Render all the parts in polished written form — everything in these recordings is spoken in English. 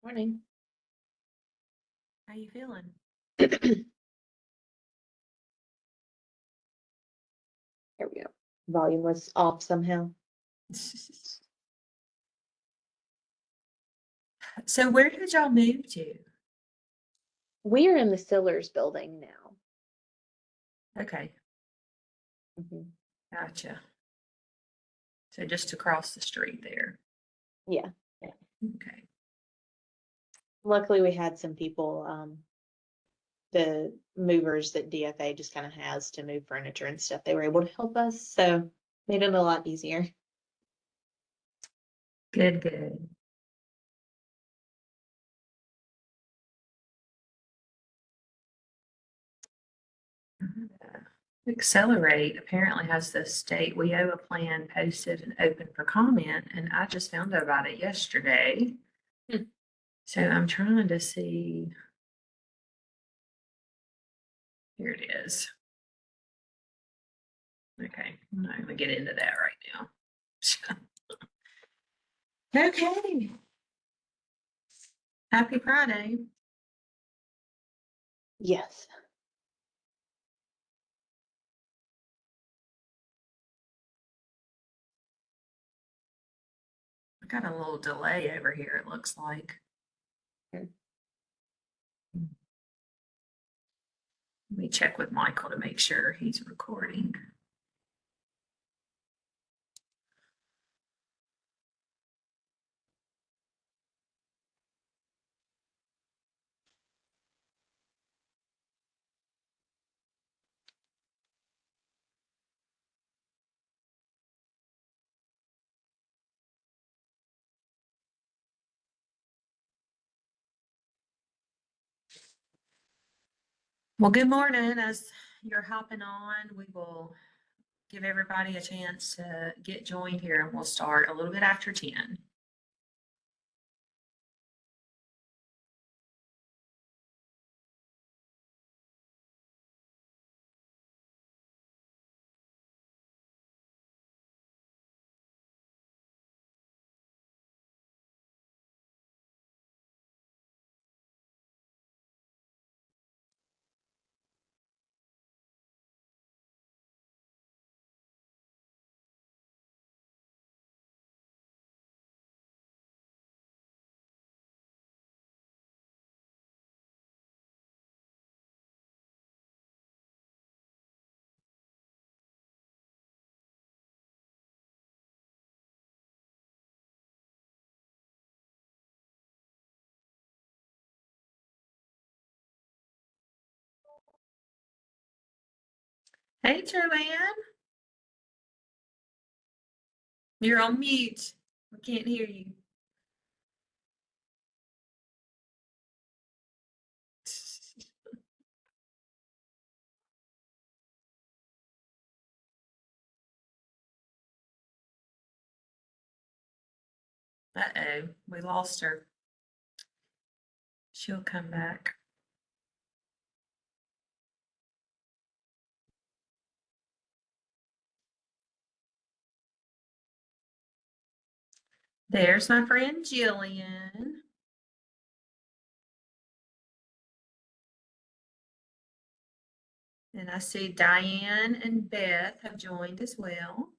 Morning. How you feeling? There we go. Volume was off somehow. So where did y'all move to? We are in the Sillers building now. Okay, Mhm. gotcha. So just across the street there. Yeah. Okay. Luckily, we had some people, the movers that DFA just kind of has to move furniture and stuff. They were able to help us, so made it a lot easier. Good, good. Accelerate apparently has the state WIOA plan posted and open for comment, and I just found out about it yesterday. Hmm. So I'm trying to see. Here it is. Okay, I'm not going to get into that right now. Okay. Happy Friday. Yes. I got a little delay over here, it looks like. Hmm. Let me check with Michael to make sure he's recording. Well, good morning. As you're hopping on, we will give everybody a chance to get joined here, and we'll start a little bit after 10. Hey, Joanne. You're on mute. We can't hear you. Uh-oh, we lost her. She'll come back. There's my friend Jillian. And I see Diane and Beth have joined as well.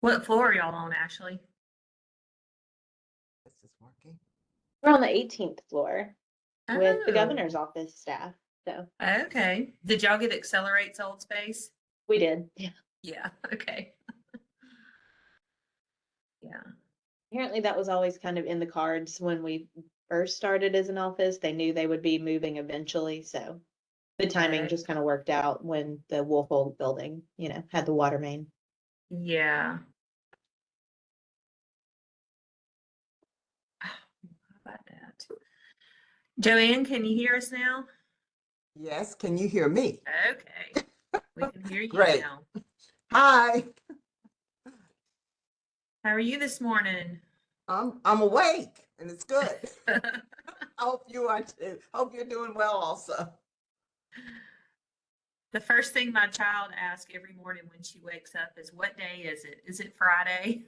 What floor are y'all on, Ashley? This is working. We're on the 18th floor with the Oh, governor's office staff. So okay. Did y'all get Accelerate's old space? we did. Yeah. Yeah, okay. Yeah. Apparently that was always kind of in the cards when we first started as an office. They knew they would be moving eventually, so the timing just kind of worked out when the Wolfold building, had the water main. Yeah. How about that? Joanne, can you hear us now? Yes, can you hear me? Okay. We can hear you Great. now. Hi, How are you this morning? I'm awake and it's good. I hope you are too. Hope you're doing well also. The first thing my child asks every morning when she wakes up is, what day is it? Is it Friday?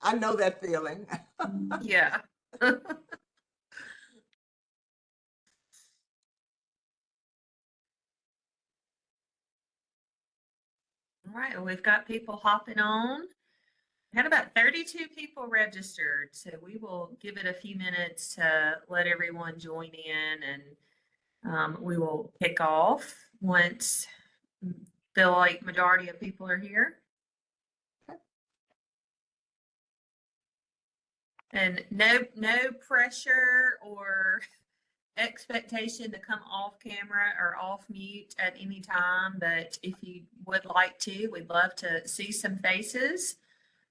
I know that feeling. Yeah. All right, well, we've got people hopping on. We had about 32 people registered, so we will give it a few minutes to let everyone join in, and we will kick off once feel like majority of people are here. And no pressure or expectation to come off camera or off mute at any time, but if you would like to, we'd love to see some faces.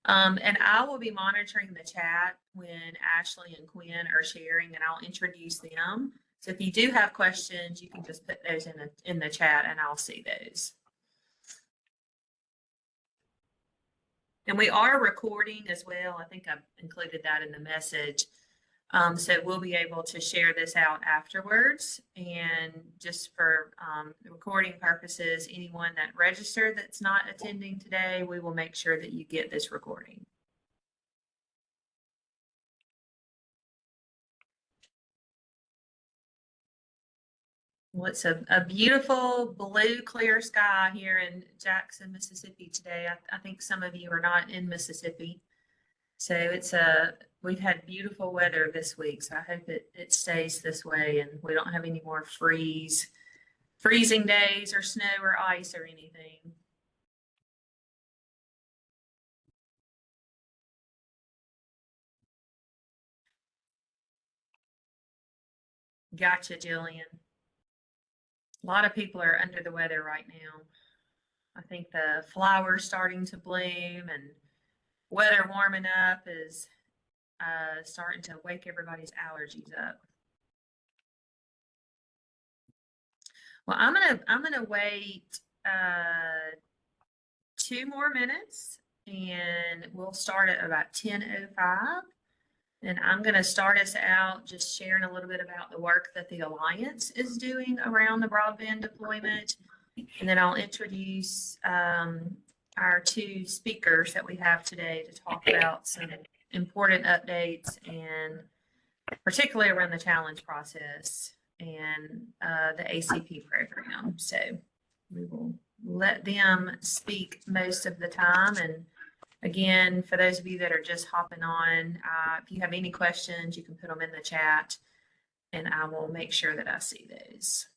And I will be monitoring the chat when Ashley and Quinn are sharing, and I'll introduce them. So if you do have questions, you can just put those in the chat and I'll see those. And we are recording as well. I think I've included that in the message. So we'll be able to share this out afterwards. And just for recording purposes, anyone that registered that's not attending today, we will make sure that you get this recording. Well, it's a beautiful blue, clear sky here in Jackson, Mississippi today. I think some of you are not in Mississippi. So we've had beautiful weather this week. So I hope it stays this way and we don't have any more freezing days or snow or ice or anything. Gotcha, Jillian. A lot of people are under the weather right now. I think the flowers starting to bloom and weather warming up is starting to wake everybody's allergies up. Well, I'm gonna wait 2 more minutes and we'll start at about 10:05. And I'm going to start us out just sharing a little bit about the work that the Alliance is doing around the broadband deployment. And then I'll introduce our 2 speakers that we have today to talk about some important updates, and particularly around the challenge process and the ACP program. So we will let them speak most of the time. And again, for those of you that are just hopping on, if you have any questions, you can put them in the chat and I will make sure that I see those.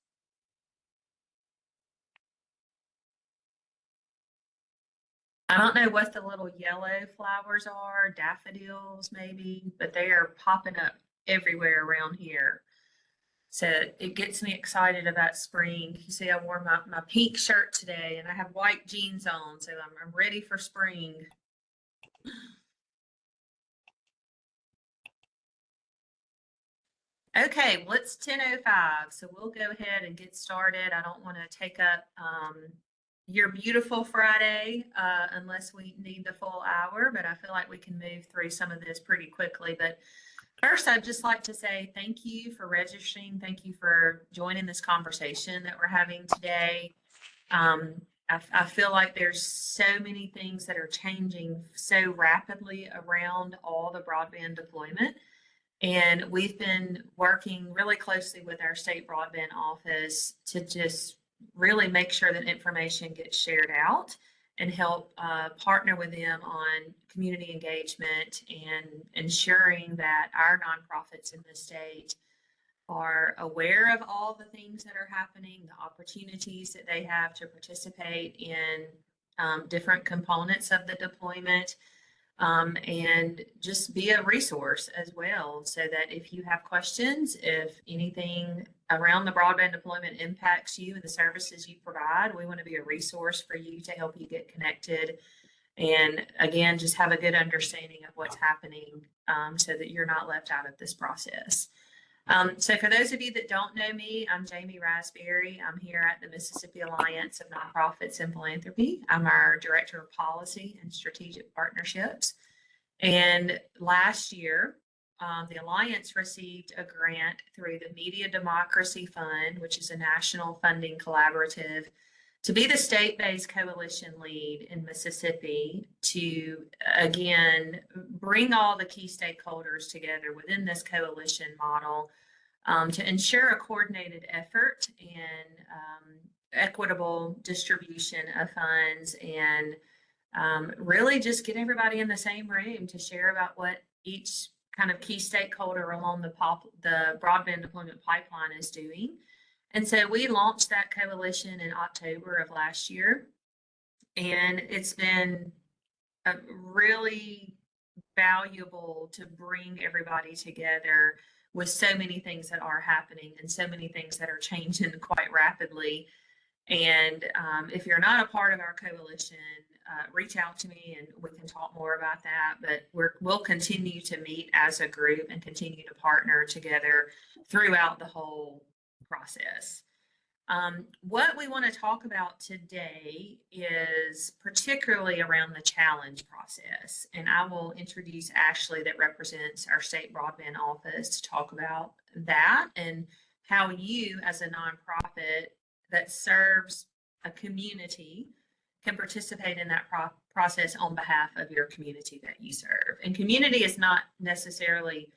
I don't know what the little yellow flowers are, daffodils maybe, but they are popping up everywhere around here. So it gets me excited about spring. You see, I wore my pink shirt today and I have white jeans on, so I'm ready for spring. Okay, well, it's 10:05, so we'll go ahead and get started. I don't want to take up your beautiful Friday unless we need the full hour, but I feel like we can move through some of this pretty quickly. But first, I'd just like to say thank you for registering. Thank you for joining this conversation that we're having today. I feel like there's so many things that are changing so rapidly around all the broadband deployment. And we've been working really closely with our state broadband office to just really make sure that information gets shared out and help partner with them on community engagement and ensuring that our nonprofits in the state are aware of all the things that are happening, the opportunities that they have to participate in different components of the deployment. And just be a resource as well, so that if you have questions, if anything around the broadband deployment impacts you and the services you provide, we want to be a resource for you to help you get connected. And again, just have a good understanding of what's happening so that you're not left out of this process. So for those of you that don't know me, I'm Jamie Raspberry. I'm here at the Mississippi Alliance of Nonprofits and Philanthropy. I'm our Director of Policy and Strategic Partnerships. And last year, the Alliance received a grant through the Media Democracy Fund, which is a national funding collaborative, to be the state-based coalition lead in Mississippi to, again, bring all the key stakeholders together within this coalition model to ensure a coordinated effort and equitable distribution of funds and really just get everybody in the same room to share about what each kind of key stakeholder along the broadband deployment pipeline is doing. And so we launched that coalition in October of last year, and it's been really valuable to bring everybody together with so many things that are happening and so many things that are changing quite rapidly. And if you're not a part of our coalition, reach out to me and we can talk more about that. But we'll continue to meet as a group and continue to partner together throughout the whole process. What we want to talk about today is particularly around the challenge process. And I will introduce Ashley, that represents our state broadband office, to talk about that and how you, as a nonprofit that serves a community, can participate in that process on behalf of your community that you serve. And community is not necessarily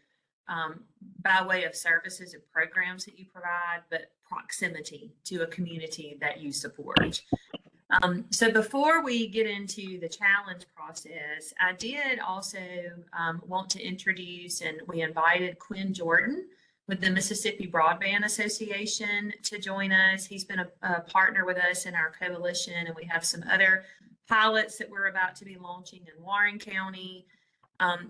by way of services and programs that you provide, but proximity to a community that you support. So before we get into the challenge process, I did also want to introduce, and we invited Quinn Jordan with the Mississippi Broadband Association to join us. He's been a partner with us in our coalition, and we have some other pilots that we're about to be launching in Warren County.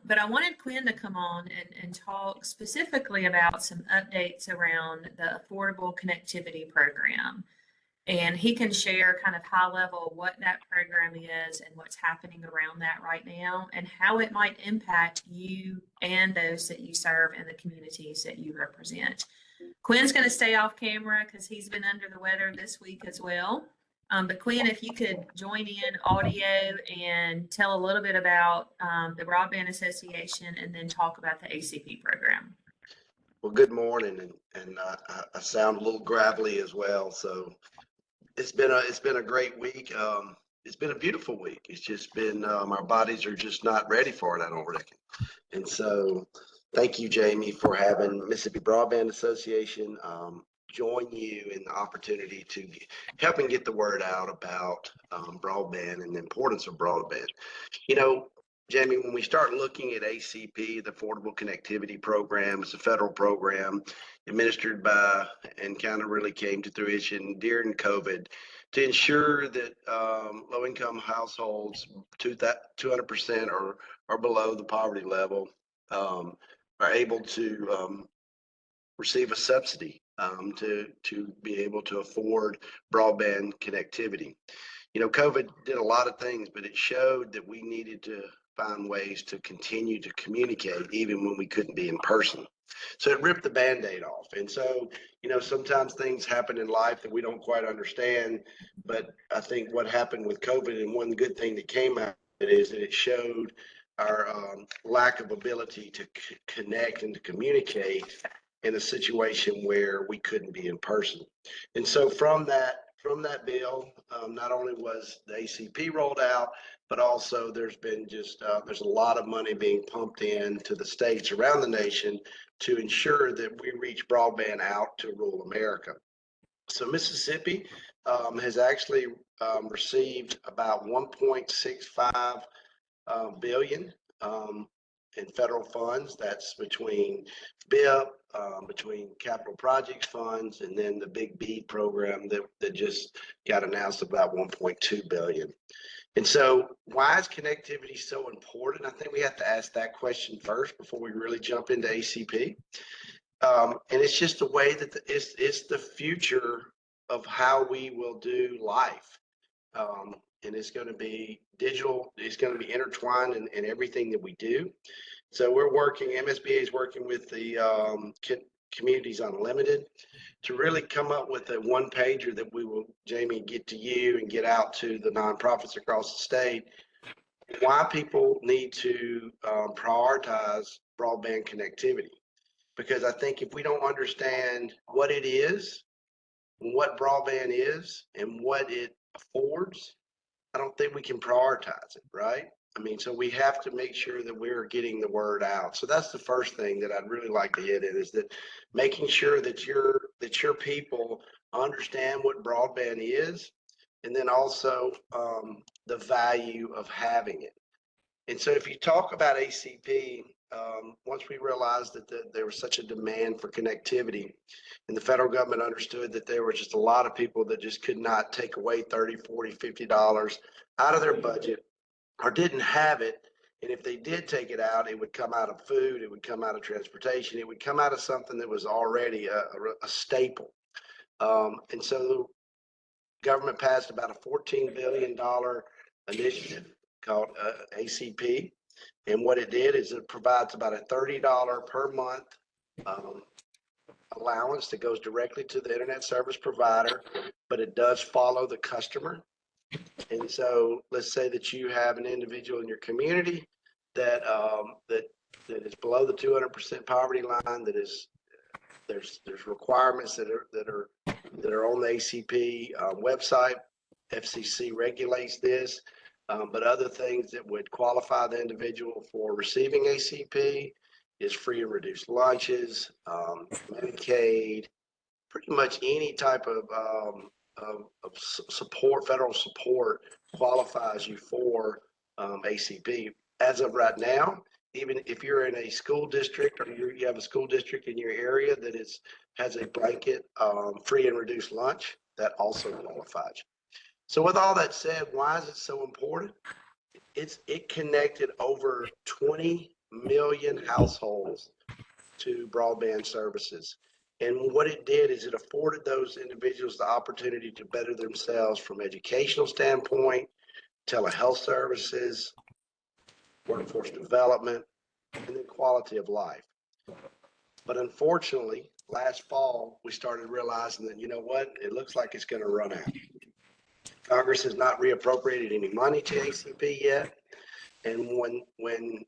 But I wanted Quinn to come on and talk specifically about some updates around the Affordable Connectivity Program. And he can share kind of high level what that program is and what's happening around that right now and how it might impact you and those that you serve in the communities that you represent. Quinn's going to stay off camera because he's been under the weather this week as well. But Quinn, if you could join in audio and tell a little bit about the Broadband Association and then talk about the ACP program. Well, good morning, and I sound a little gravelly as well. So it's been a great week. It's been a beautiful week. It's just been our bodies are just not ready for it, I don't reckon. And so, thank you, Jamie, for having Mississippi Broadband Association join you in the opportunity to helping get the word out about broadband and the importance of broadband. You know, Jamie, when we start looking at ACP, the Affordable Connectivity Program, it's a federal program administered by and kind of really came to fruition during COVID to ensure that low-income households 200% or below the poverty level are able to receive a subsidy to be able to afford broadband connectivity. You know, COVID did a lot of things, but it showed that we needed to find ways to continue to communicate even when we couldn't be in person. So it ripped the Band-Aid off. And so, you know, sometimes things happen in life that we don't quite understand, but I think what happened with COVID, and one good thing that came out of it, is that it showed our lack of ability to connect and to communicate in a situation where we couldn't be in person. And so from that bill, not only was the ACP rolled out, but also there's been there's a lot of money being pumped in to the states around the nation to ensure that we reach broadband out to rural America. So Mississippi has actually received about 1.65 billion in federal funds. That's between BIP, between capital projects funds, and then the big BEAD program that just got announced, about 1.2 billion. And so why is connectivity so important? I think we have to ask that question first before we really jump into ACP. And it's just the way that it's the future of how we will do life. And it's going to be digital. It's going to be intertwined in everything that we do. So MSBA is working with the Communities Unlimited to really come up with a one-pager that we will, Jamie, get to you and get out to the nonprofits across the state, why people need to prioritize broadband connectivity. Because I think if we don't understand what it is, what broadband is, and what it affords, I don't think we can prioritize it, right? I mean, so we have to make sure that we're getting the word out. So that's the first thing that I'd really like to hit in, is that making sure that your people understand what broadband is, and then also the value of having it. And so if you talk about ACP, once we realized that there was such a demand for connectivity, and the federal government understood that there were just a lot of people that just could not take away $30, $40, $50 out of their budget, or didn't have it. And if they did take it out, it would come out of food, it would come out of transportation, it would come out of something that was already a staple. And so the government passed about a $14 billion initiative called ACP. And what it did is it provides about a $30 per month allowance that goes directly to the internet service provider, but it does follow the customer. And so let's say that you have an individual in your community that is below the 200% poverty line, there's requirements that are on the ACP website. FCC regulates this, but other things that would qualify the individual for receiving ACP is free and reduced lunches, Medicaid, pretty much any type of support, federal support qualifies you for ACP. As of right now, even if you're in a school district, or you have a school district in your area that has a blanket free and reduced lunch, that also qualifies. So with all that said, why is it so important? It connected over 20 million households to broadband services. And what it did is it afforded those individuals the opportunity to better themselves from educational standpoint, telehealth services, workforce development, and then quality of life. But unfortunately, last fall, we started realizing that, you know what, it looks like it's going to run out. Congress has not reappropriated any money to ACP yet. And when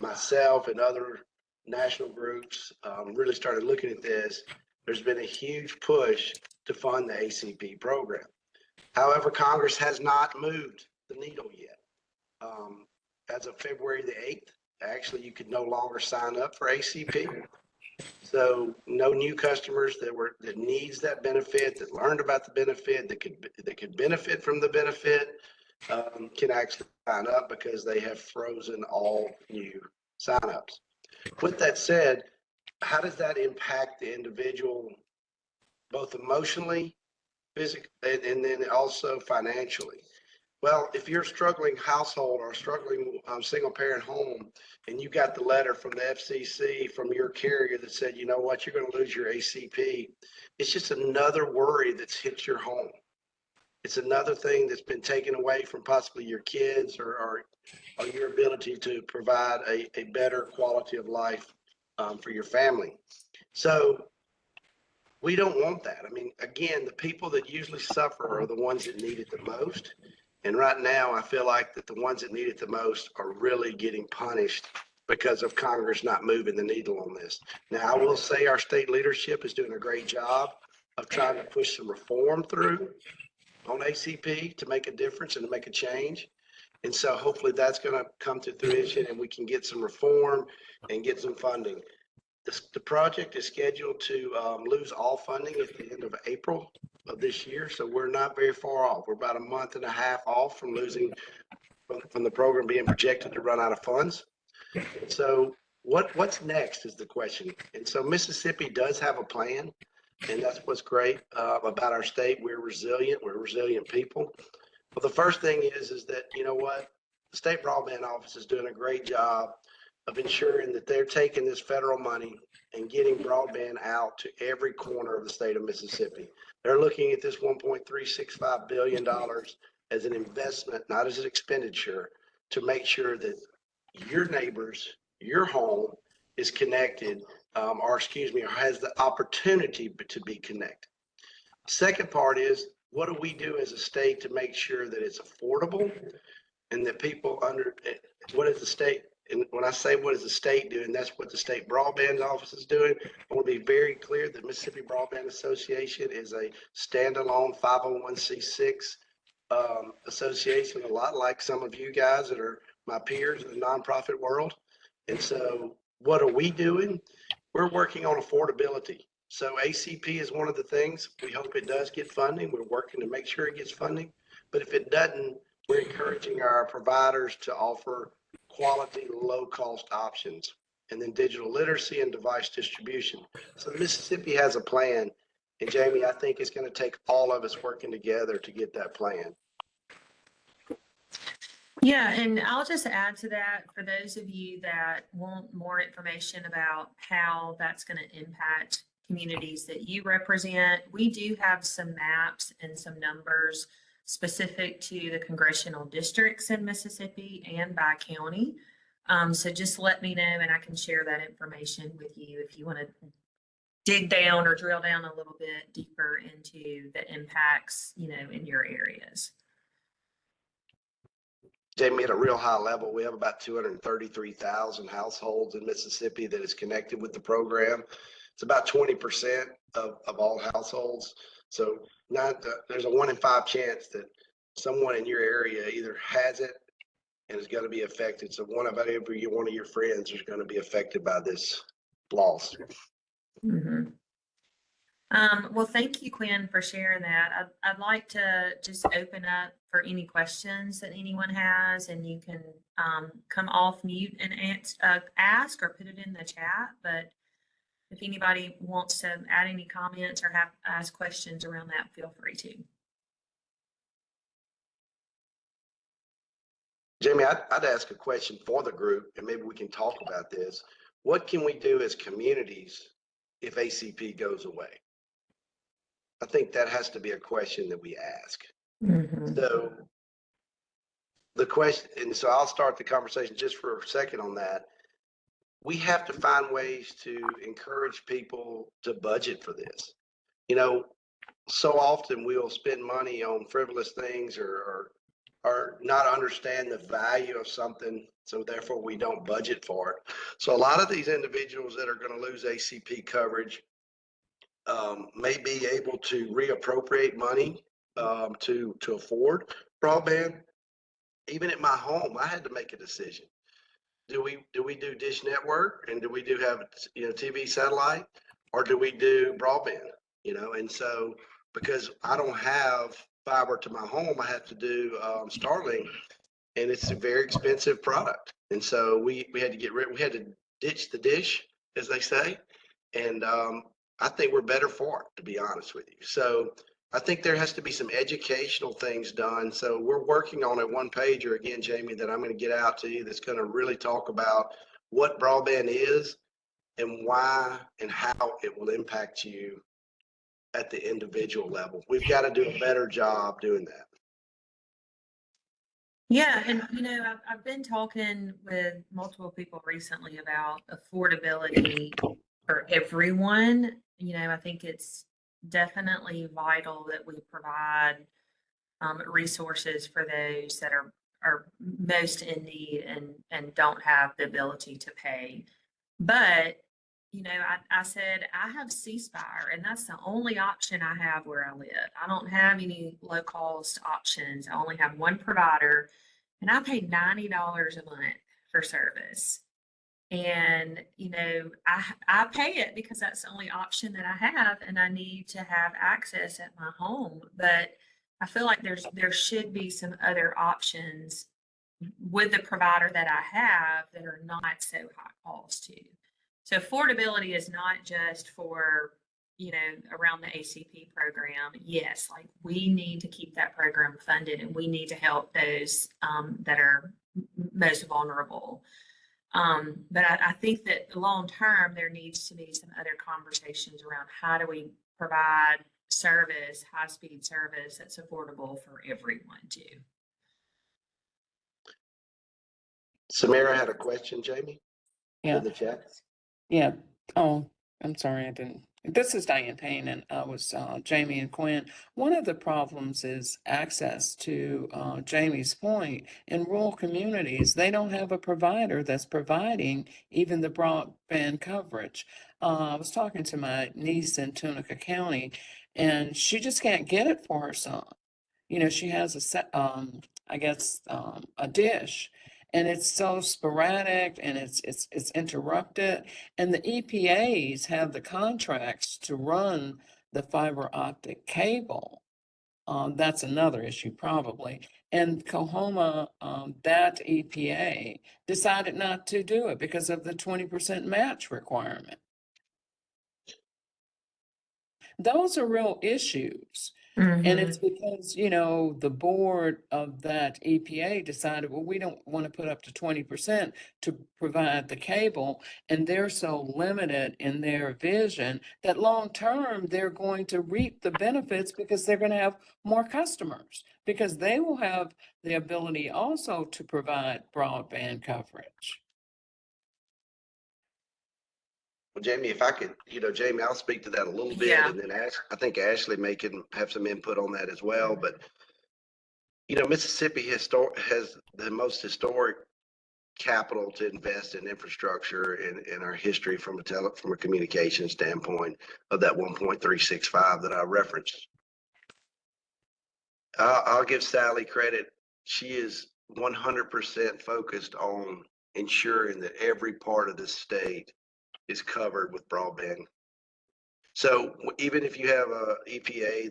myself and other national groups really started looking at this, there's been a huge push to fund the ACP program. However, Congress has not moved the needle yet. As of February the 8th, actually, you could no longer sign up for ACP. So no new customers that needs that benefit, that learned about the benefit, that could benefit from the benefit, can actually sign up, because they have frozen all new signups. With that said, how does that impact the individual, both emotionally, physically, and then also financially? Well, if you're a struggling household or a struggling single parent home, and you got the letter from the FCC from your carrier that said, you know what, you're going to lose your ACP, it's just another worry that's hit your home. It's another thing that's been taken away from possibly your kids, or your ability to provide a better quality of life for your family. So we don't want that. I mean, again, the people that usually suffer are the ones that need it the most. And right now, I feel like that the ones that need it the most are really getting punished because of Congress not moving the needle on this. Now, I will say our state leadership is doing a great job of trying to push some reform through on ACP to make a difference and to make a change. And so hopefully that's going to come to fruition, and we can get some reform and get some funding. The project is scheduled to lose all funding at the end of April of this year. So we're not very far off. We're about a month and a half off from losing, from the program being projected to run out of funds. So what's next is the question. And so Mississippi does have a plan, and that's what's great about our state. We're resilient people. Well, the first thing is that, you know what, the state broadband office is doing a great job of ensuring that they're taking this federal money and getting broadband out to every corner of the state of Mississippi. They're looking at this $1.365 billion as an investment, not as an expenditure, to make sure that your neighbors, your home is connected, or has the opportunity to be connected. Second part is, what do we do as a state to make sure that it's affordable and that people what is the state and when I say what is the state doing, that's what the state broadband office is doing. I want to be very clear that Mississippi Broadband Association is a standalone 501c6 association, a lot like some of you guys that are my peers in the nonprofit world. And so what are we doing? We're working on affordability. So ACP is one of the things. We hope it does get funding. We're working to make sure it gets funding. But if it doesn't, we're encouraging our providers to offer quality, low-cost options, and then digital literacy and device distribution. So Mississippi has a plan, and Jamie, I think it's going to take all of us working together to get that plan. Yeah, and I'll just add to that for those of you that want more information about how that's going to impact communities that you represent. We do have some maps and some numbers specific to the congressional districts in Mississippi and by county. So just let me know and I can share that information with you if you want to dig down or drill down a little bit deeper into the impacts, in your areas. Jamie, at a real high level, we have about 233,000 households in Mississippi that is connected with the program. It's about 20% of all households. So there's a 1 in 5 chance that someone in your area either has it and is going to be affected. So one of your friends is going to be affected by this loss. Mm-hmm. Well, thank you, Quinn, for sharing that. I'd like to just open up for any questions that anyone has, and you can come off mute and ask or put it in the chat. But if anybody wants to add any comments or ask questions around that, feel free to. Jamie, I'd ask a question for the group, and maybe we can talk about this. What can we do as communities if ACP goes away? I think that has to be a question that we ask. Mm-hmm. So the question, and so I'll start the conversation just for a second on that. We have to find ways to encourage people to budget for this. So often we'll spend money on frivolous things or not understand the value of something, so therefore we don't budget for it. So a lot of these individuals that are going to lose ACP coverage may be able to reappropriate money to afford broadband. Even at my home, I had to make a decision. Do we do dish network, and do we have TV satellite, or do we do broadband? And so because I don't have fiber to my home, I have to do Starlink, and it's a very expensive product. And so we had to ditch the dish, as they say, and I think we're better for it, to be honest with you. So I think there has to be some educational things done. So we're working on a one-pager again, Jamie, that I'm going to get out to you that's going to really talk about what broadband is and why and how it will impact you at the individual level. We've got to do a better job doing that. Yeah, and I've been talking with multiple people recently about affordability for everyone. I think it's definitely vital that we provide resources for those that are most in need and don't have the ability to pay. But I said I have C-Spire, and that's the only option I have where I live. I don't have any low cost options. I only have one provider, and I pay $90 a month for service. And I pay it because that's the only option that I have, and I need to have access at my home. But I feel like there should be some other options with the provider that I have that are not so high cost too. So affordability is not just for, around the ACP program. Yes, like we need to keep that program funded, and we need to help those that are most vulnerable. But I think that long term, there needs to be some other conversations around how do we provide service, high-speed service that's affordable for everyone too. Samara had a question, Jamie? Yeah. In the chat. Yeah. Oh, I'm sorry. This is Diane Payne, and I was Jamie and Quinn. One of the problems is access to Jamie's point. In rural communities, they don't have a provider that's providing even the broadband coverage. I was talking to my niece in Tunica County, and she just can't get it for her son. You know, she has a dish, and it's so sporadic and it's interrupted. And the EPAs have the contracts to run the fiber optic cable. That's another issue probably. And Coahoma, that EPA decided not to do it because of the 20% match requirement. Those are real issues. And it's because, you know, the board of that EPA decided, well, we don't want to put up to 20% to provide the cable. And they're so limited in their vision that long term, they're going to reap the benefits because they're going to have more customers, because they will have the ability also to provide broadband coverage. Well, Jamie, if I could, Jamie, I'll speak to that a little bit, Yeah. and then I think Ashley can have some input on that as well. But Mississippi has the most historic capital to invest in infrastructure in our history from a communication standpoint of that 1.365 that I referenced. I'll give Sally credit. She is 100% focused on ensuring that every part of the state is covered with broadband. So even if you have a EPA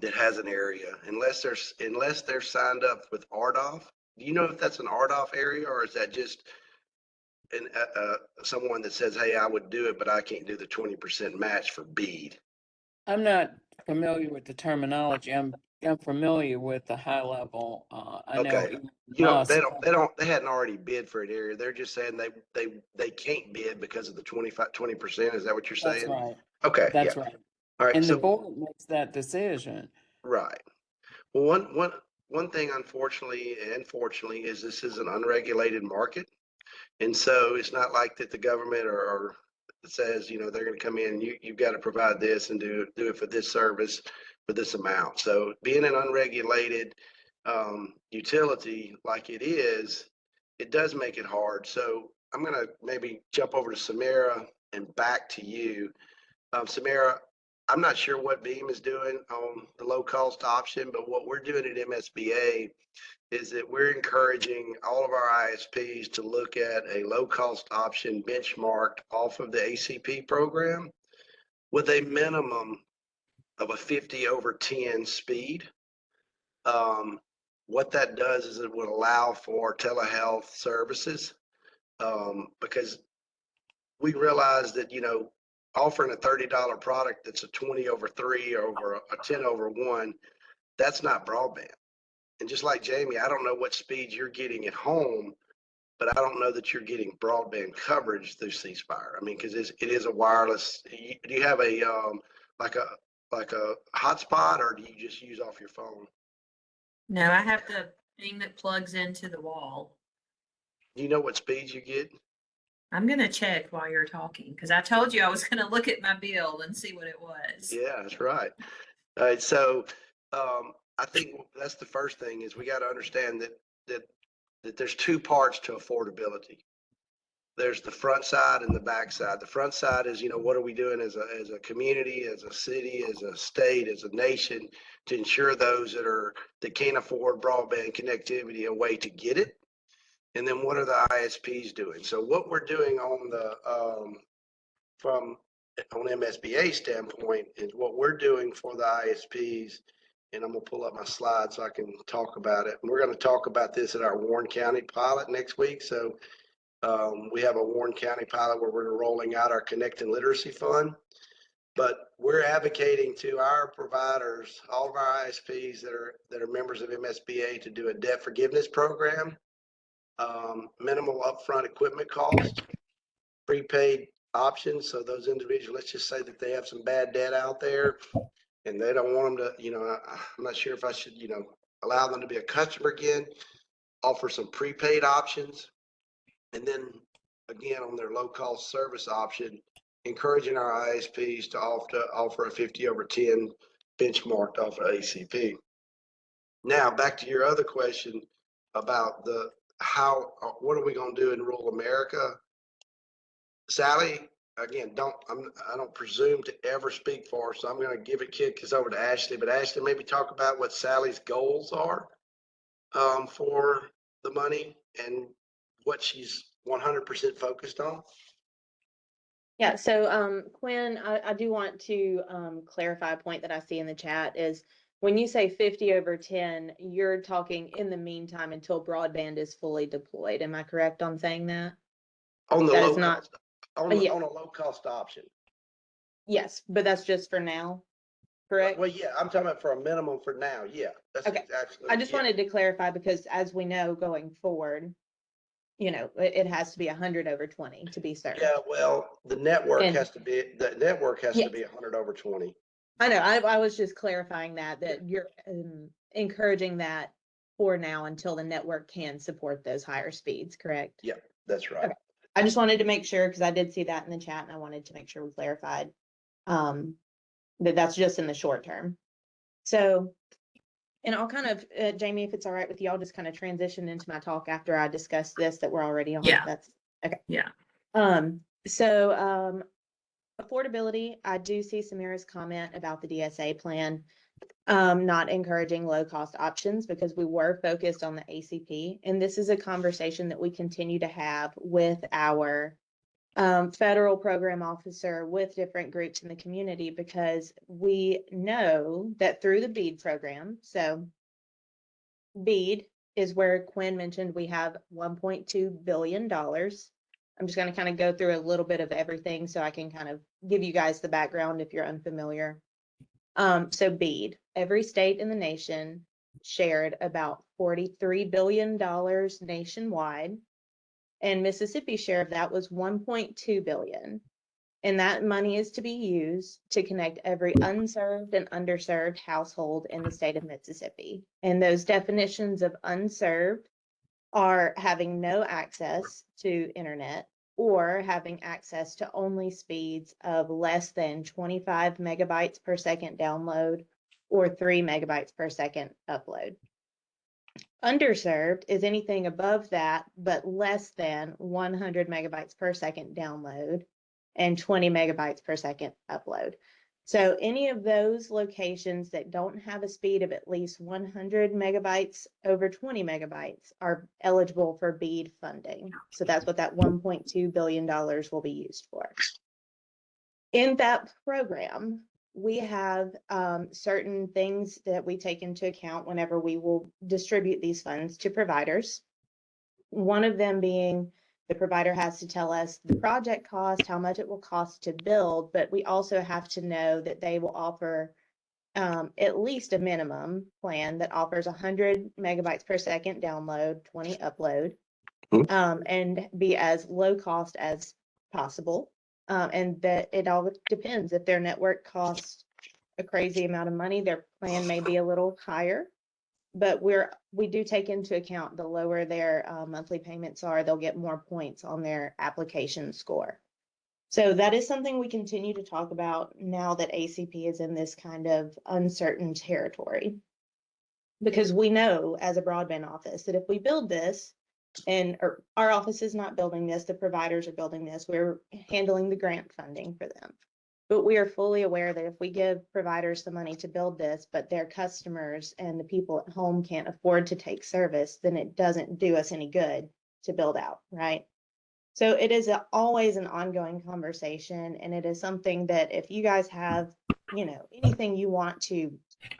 that has an area, unless they're signed up with RDOF, do you know if that's an RDOF area, or is that just someone that says, hey, I would do it, but I can't do the 20% match for BEAD? I'm not familiar with the terminology. I'm familiar with the high level. I know. Okay. They hadn't already bid for an area. They're just saying they can't bid because of the 20%. Is that what you're saying? That's right. Okay. That's Yeah. right. All right. And the So, board makes that decision. right. Well, one thing, unfortunately and fortunately, is this is an unregulated market. And so it's not like that the government or says, they're going to come in and you've got to provide this and do it for this service for this amount. So being an unregulated utility like it is, it does make it hard. So I'm going to maybe jump over to Samara and back to you. Samara, I'm not sure what Beam is doing on the low cost option, but what we're doing at MSBA is that we're encouraging all of our ISPs to look at a low cost option benchmarked off of the ACP program with a minimum of a 50/10 speed. What that does is it would allow for telehealth services, because we realize that, offering a $30 product that's a 20/3 or over a 10/1, that's not broadband. And just like Jamie, I don't know what speed you're getting at home, but I don't know that you're getting broadband coverage through C Spire. I mean, because it is a wireless. Do you have a like a hotspot, or do you just use off your phone? No, I have the thing that plugs into the wall. Do you know what speeds you get? I'm going to check while you're talking, because I told you I was going to look at my bill and see what it was. Yeah, that's right. All right, so I think that's the first thing is we got to understand that there's two parts to affordability. There's the front side and the back side. The front side is, what are we doing as a community, as a city, as a state, as a nation to ensure those that can't afford broadband connectivity a way to get it? And then what are the ISPs doing? So what we're doing on from MSBA standpoint is what we're doing for the ISPs. And I'm gonna pull up my slides so I can talk about it. And we're gonna talk about this at our Warren County pilot next week. So we have a Warren County pilot where we're rolling out our Connect and Literacy Fund. But we're advocating to our providers, all of our ISPs that are members of MSBA, to do a debt forgiveness program, minimal upfront equipment cost, prepaid options. So those individuals, let's just say that they have some bad debt out there and they don't want them to, I'm not sure if I should, allow them to be a customer again, offer some prepaid options. And then again, on their low cost service option, encouraging our ISPs to offer a 50/10 benchmarked off of ACP. Now, back to your other question about what are we going to do in rural America? Sally, again, I don't presume to ever speak for her, so I'm going to kick this over to Ashley. But Ashley, maybe talk about what Sally's goals are for the money and what she's 100% focused on. Yeah, so Quinn, I do want to clarify a point that I see in the chat is when you say 50/10, you're talking in the meantime until broadband is fully deployed. Am I correct on saying that? On the That low is not, cost, on yeah. a low cost option. Yes, but that's just for now, correct? Well, yeah, I'm talking about for a minimum for now. Yeah, that's Okay. absolutely. I just yeah. wanted to clarify because as we know going forward, you know, it has to be 100/20 to be served. Yeah, well, the network And- has to be Yes. 100/20. I know, I was just clarifying that you're encouraging that for now until the network can support those higher speeds, correct? Yeah, that's right. Okay. I just wanted to make sure, because I did see that in the chat and I wanted to make sure we clarified that that's just in the short term. So, and I'll kind of, Jamie, if it's all right with you, I'll just kind of transition into my talk after I discuss this that we're already on. Yeah. That's okay. Yeah. So affordability, I do see Samira's comment about the DSA plan not encouraging low cost options because we were focused on the ACP. And this is a conversation that we continue to have with our federal program officer, with different groups in the community, because we know that through the BEAD program, so BEAD is where Quinn mentioned we have $1.2 billion. I'm just going to kind of go through a little bit of everything so I can kind of give you guys the background if you're unfamiliar. So BEAD, every state in the nation shared about $43 billion nationwide, and Mississippi's share of that was $1.2 billion. And that money is to be used to connect every unserved and underserved household in the state of Mississippi. And those definitions of unserved are having no access to internet or having access to only speeds of less than 25 megabytes per second download or 3 megabytes per second upload. Underserved is anything above that, but less than 100 megabytes per second download and 20 megabytes per second upload. So any of those locations that don't have a speed of at least 100 megabytes over 20 megabytes are eligible for BEAD funding. So that's what that $1.2 billion will be used for. In that program, we have certain things that we take into account whenever we will distribute these funds to providers. One of them being the provider has to tell us the project cost, how much it will cost to build, but we also have to know that they will offer at least a minimum plan that offers 100 megabytes per second download, 20 upload, and be as low cost as possible. And that it all depends. If their network costs a crazy amount of money, their plan may be a little higher. But we do take into account the lower their monthly payments are, they'll get more points on their application score. So that is something we continue to talk about now that ACP is in this kind of uncertain territory. Because we know as a broadband office that if we build this, and our office is not building this, the providers are building this, we're handling the grant funding for them. But we are fully aware that if we give providers the money to build this, but their customers and the people at home can't afford to take service, then it doesn't do us any good to build out, right? So it is always an ongoing conversation, and it is something that if you guys have, you know, anything you want to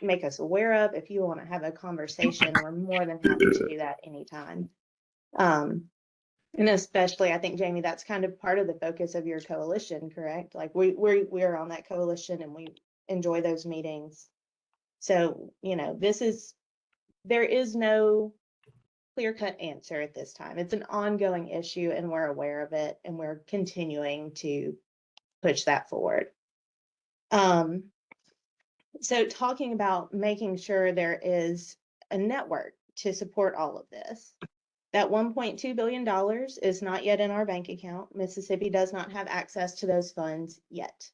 make us aware of, if you want to have a conversation, we're more than happy to do that anytime. And especially, I think, Jamie, that's kind of part of the focus of your coalition, correct? Like we're on that coalition and we enjoy those meetings. So, you know, there is no clear-cut answer at this time. It's an ongoing issue and we're aware of it and we're continuing to push that forward. So talking about making sure there is a network to support all of this. That $1.2 billion is not yet in our bank account. Mississippi does not have access to those funds yet.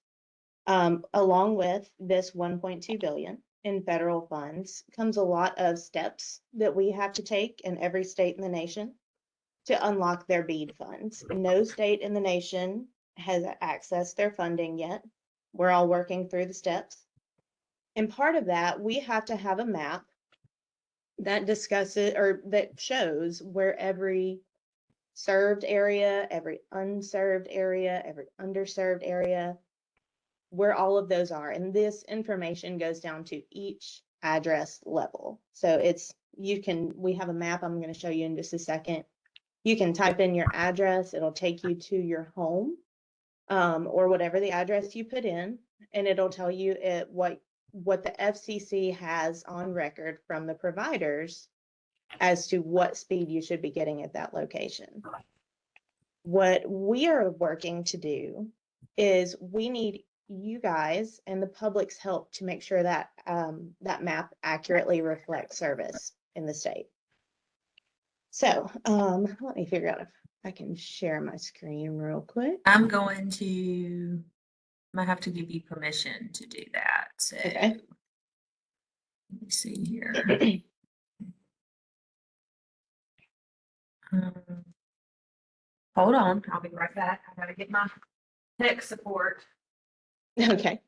Along with this 1.2 billion in federal funds comes a lot of steps that we have to take in every state in the nation to unlock their BEAD funds. No state in the nation has accessed their funding yet. We're all working through the steps. And part of that, we have to have a map that discusses or that shows where every served area, every unserved area, every underserved area, where all of those are. And this information goes down to each address level. So we have a map I'm going to show you in just a second. You can type in your address, it'll take you to your home, or whatever the address you put in, and it'll tell you what the FCC has on record from the providers as to what speed you should be getting at that location. What we are working to do is we need you guys and the public's help to make sure that that map accurately reflects service in the state. So let me figure out if I can share my screen real quick. I'm going to, I have to give you permission to do that. So Okay. let me see here. Hold on, I'll be right back. I gotta get my tech support. Okay.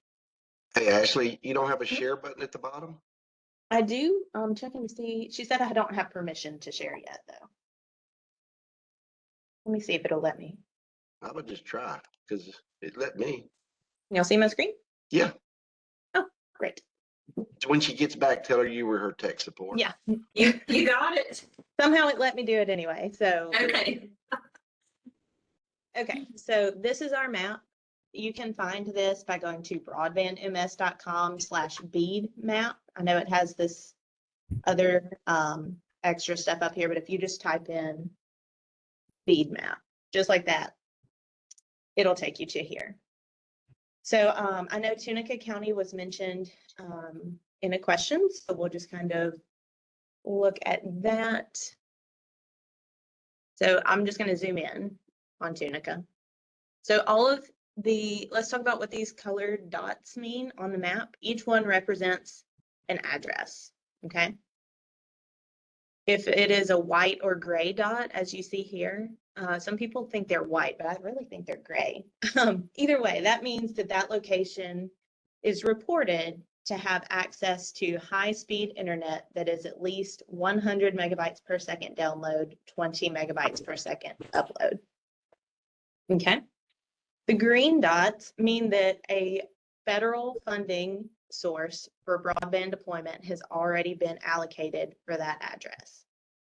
Hey, Ashley, you don't have a share button at the bottom? I do. Checking to see. She said I don't have permission to share yet, though. Let me see if it'll let me. I would just try because it let me. Y'all see my screen? Yeah. Oh, great. When she gets back, tell her you were her tech support. Yeah. You got it? Somehow it let me do it anyway. So. Okay. Okay. So this is our map. You can find this by going to broadbandms.com/BEAD map. I know it has this other extra stuff up here, but if you just type in BEAD map, just like that, it'll take you to here. So I know Tunica County was mentioned in a question, so we'll just kind of look at that. So I'm just going to zoom in on Tunica. So let's talk about what these colored dots mean on the map. Each one represents an address, okay? If it is a white or gray dot, as you see here, some people think they're white, but I really think they're gray. Either way, that means that that location is reported to have access to high-speed internet that is at least 100 megabytes per second download, 20 megabytes per second upload. Okay. The green dots mean that a federal funding source for broadband deployment has already been allocated for that address.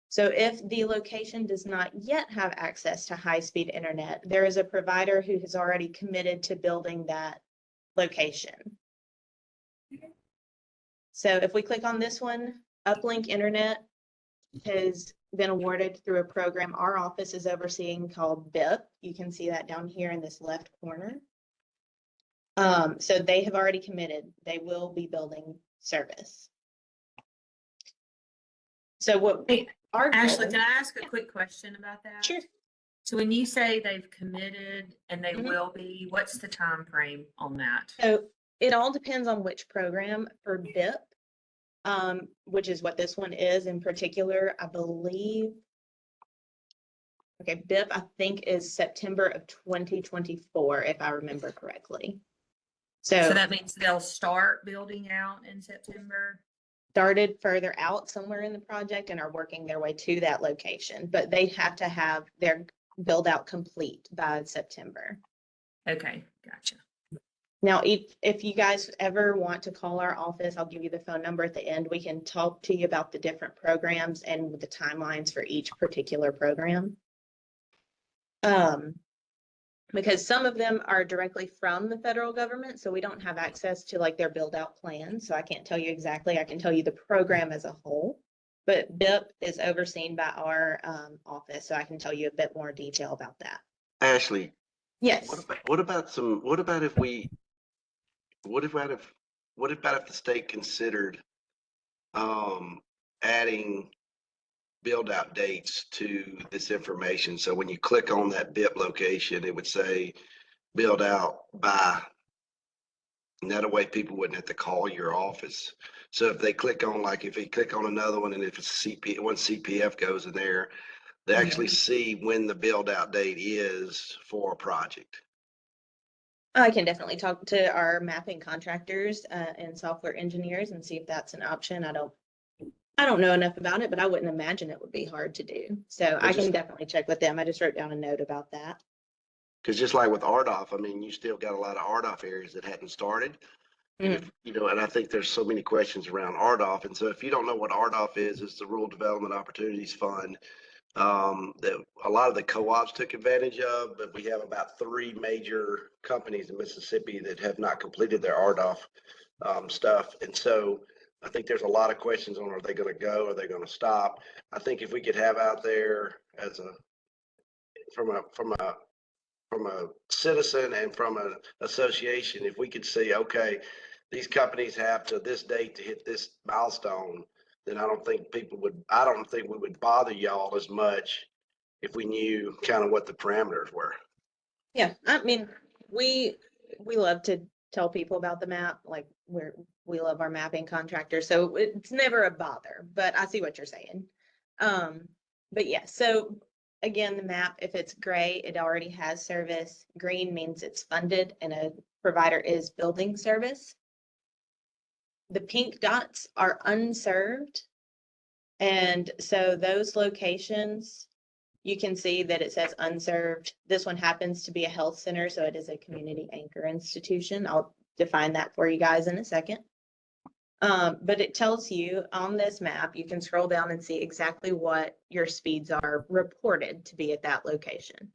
So if the location does not yet have access to high-speed internet, there is a provider who has already committed to building that location. So if we click on this one, Uplink Internet has been awarded through a program our office is overseeing called BIP. You can see that down here in this left corner. So they have already committed. They will be building service. So what our Ashley, goal- can I ask a quick question about that? Sure. So when you say they've committed and they Mhm. will be, what's the time frame on that? So it all depends on which program. For BIP, which is what this one is in particular, I believe. Okay, BIP, I think, is September of 2024, if I remember correctly. So So that means they'll start building out in September? started further out somewhere in the project and are working their way to that location, but they have to have their build out complete by September. Okay, gotcha. Now, if you guys ever want to call our office, I'll give you the phone number at the end. We can talk to you about the different programs and the timelines for each particular program. Because some of them are directly from the federal government, so we don't have access to like their build out plan. So I can't tell you exactly. I can tell you the program as a whole, but BIP is overseen by our office, so I can tell you a bit more detail about that. Ashley, Yes. what about if the state considered adding build out dates to this information. So when you click on that BIP location, it would say build out by, and that way people wouldn't have to call your office. So if they click on, like, if they click on another one, and if it's one CPF goes in there, they actually see when the build out date is for a project. I can definitely talk to our mapping contractors and software engineers and see if that's an option. I don't know enough about it, but I wouldn't imagine it would be hard to do. So I can definitely check with them. I just wrote down a note about that. Because just like with RDOF, I mean, you still got a lot of RDOF areas that hadn't started. And if, you know, and I think there's so many questions around RDOF. And so if you don't know what RDOF is, it's the Rural Development Opportunities Fund that a lot of the co-ops took advantage of, but we have about 3 major companies in Mississippi that have not completed their RDOF stuff. And so I think there's a lot of questions on, are they going to go? Are they going to stop? I think if we could have out there as from a citizen and from an association, if we could see, okay, these companies have to this date to hit this milestone, then I don't think we would bother y'all as much if we knew kind of what the parameters were. Yeah, I mean, we love to tell people about the map, like we love our mapping contractor, so it's never a bother, but I see what you're saying. But yeah, so again, the map, if it's gray, it already has service. Green means it's funded and a provider is building service. The pink dots are unserved. And so those locations, you can see that it says unserved. This one happens to be a health center, so it is a community anchor institution. I'll define that for you guys in a second. But it tells you on this map, you can scroll down and see exactly what your speeds are reported to be at that location.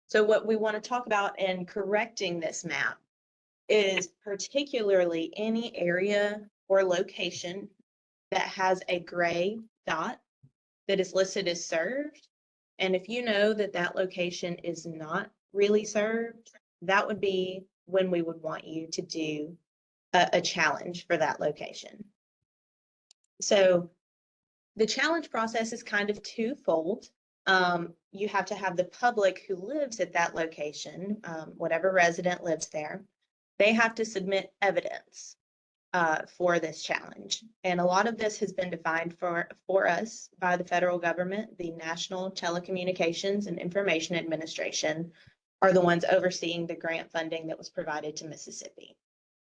So what we want to talk about in correcting this map is particularly any area or location that has a gray dot that is listed as served. And if you know that that location is not really served, that would be when we would want you to do a challenge for that location. So the challenge process is kind of twofold. You have to have the public who lives at that location, whatever resident lives there, they have to submit evidence for this challenge. And a lot of this has been defined for us by the federal government. The National Telecommunications and Information Administration are the ones overseeing the grant funding that was provided to Mississippi.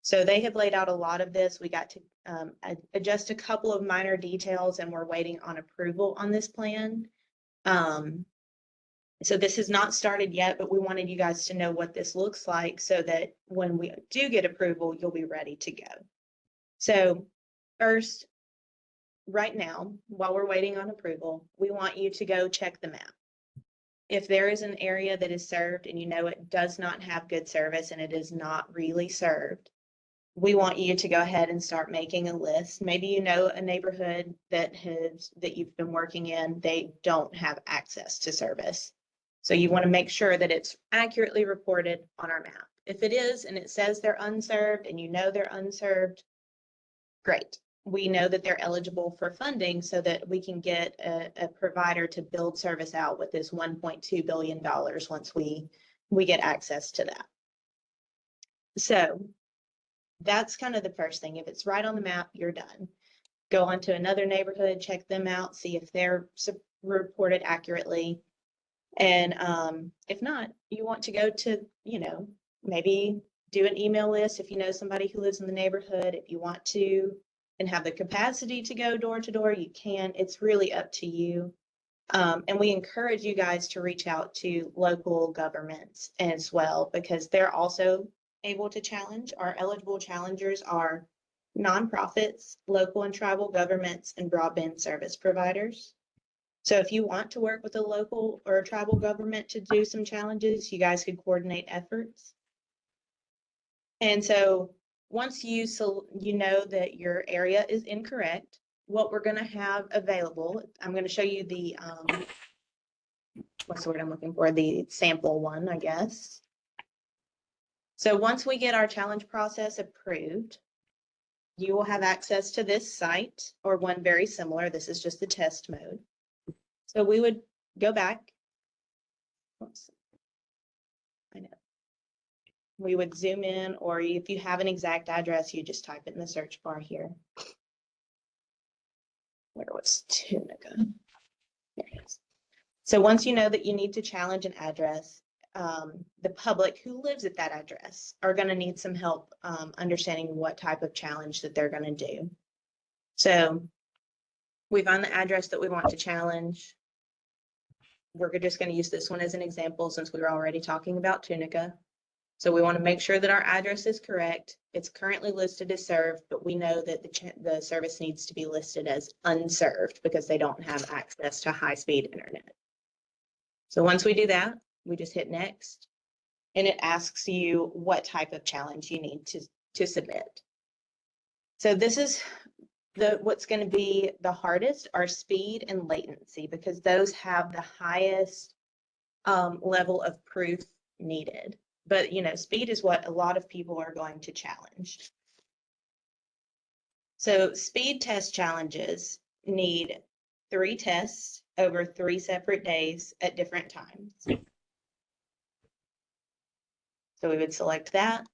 So they have laid out a lot of this. We got to adjust a couple of minor details, and we're waiting on approval on this plan. So this has not started yet, but we wanted you guys to know what this looks like so that when we do get approval, you'll be ready to go. So first, right now, while we're waiting on approval, we want you to go check the map. If there is an area that is served and you know it does not have good service and it is not really served, we want you to go ahead and start making a list. Maybe you know a neighborhood that you've been working in, they don't have access to service. So you want to make sure that it's accurately reported on our map. If it is, and it says they're unserved and you know they're unserved, great. We know that they're eligible for funding so that we can get a provider to build service out with this $1.2 billion once we get access to that. So that's kind of the first thing. If it's right on the map, you're done. Go on to another neighborhood, check them out, see if they're reported accurately. And if not, you want to go to, maybe do an email list if you know somebody who lives in the neighborhood. If you want to and have the capacity to go door to door, you can. It's really up to you. And we encourage you guys to reach out to local governments as well, because they're also able to challenge. Our eligible challengers are nonprofits, local and tribal governments, and broadband service providers. So if you want to work with a local or a tribal government to do some challenges, you guys could coordinate efforts. And so once you know that your area is incorrect, what we're going to have available, I'm going to show you the, what's the word I'm looking for? The sample one, I guess. So once we get our challenge process approved, you will have access to this site or one very similar. This is just the test mode. So we would go back. Oops. I know. We would zoom in, or if you have an exact address, you just type it in the search bar here. Where was Tunica? There it is. So once you know that you need to challenge an address, the public who lives at that address are going to need some help understanding what type of challenge that they're going to do. So we find the address that we want to challenge. We're just going to use this one as an example since we were already talking about Tunica. So we want to make sure that our address is correct. It's currently listed as served, but we know that the service needs to be listed as unserved because they don't have access to high-speed internet. So once we do that, we just hit next, and it asks you what type of challenge you need to submit. So this is what's going to be the hardest are speed and latency, because those have the highest level of proof needed. But, you know, speed is what a lot of people are going to challenge. So speed test challenges need 3 tests over 3 separate days at different times. So we would select that.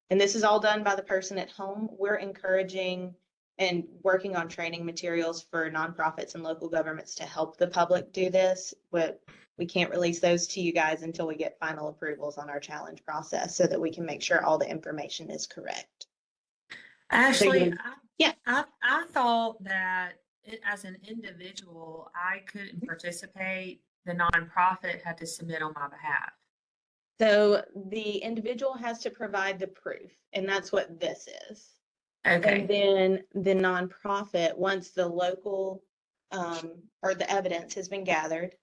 And this is all done by the person at home. We're encouraging and working on training materials for nonprofits and local governments to help the public do this, but we can't release those to you guys until we get final approvals on our challenge process so that we can make sure all the information is correct. Ashley, yeah. I thought that as an individual, I couldn't participate. The nonprofit had to submit on my behalf. So the individual has to provide the proof, and that's what this is. Okay. And then the nonprofit, once the local or the evidence has been gathered,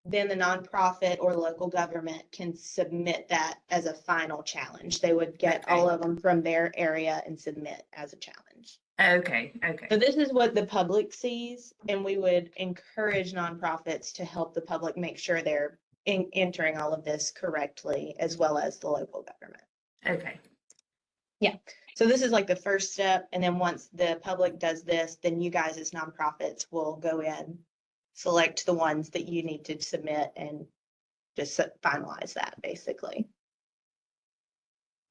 then the nonprofit or local government can submit that as a final challenge. They would get all of them from their area and submit as a challenge. Okay. So this is what the public sees, and we would encourage nonprofits to help the public make sure they're entering all of this correctly, as well as the local government. Okay. Yeah. So this is like the first step. And then once the public does this, then you guys as nonprofits will go in, select the ones that you need to submit, and just finalize that basically.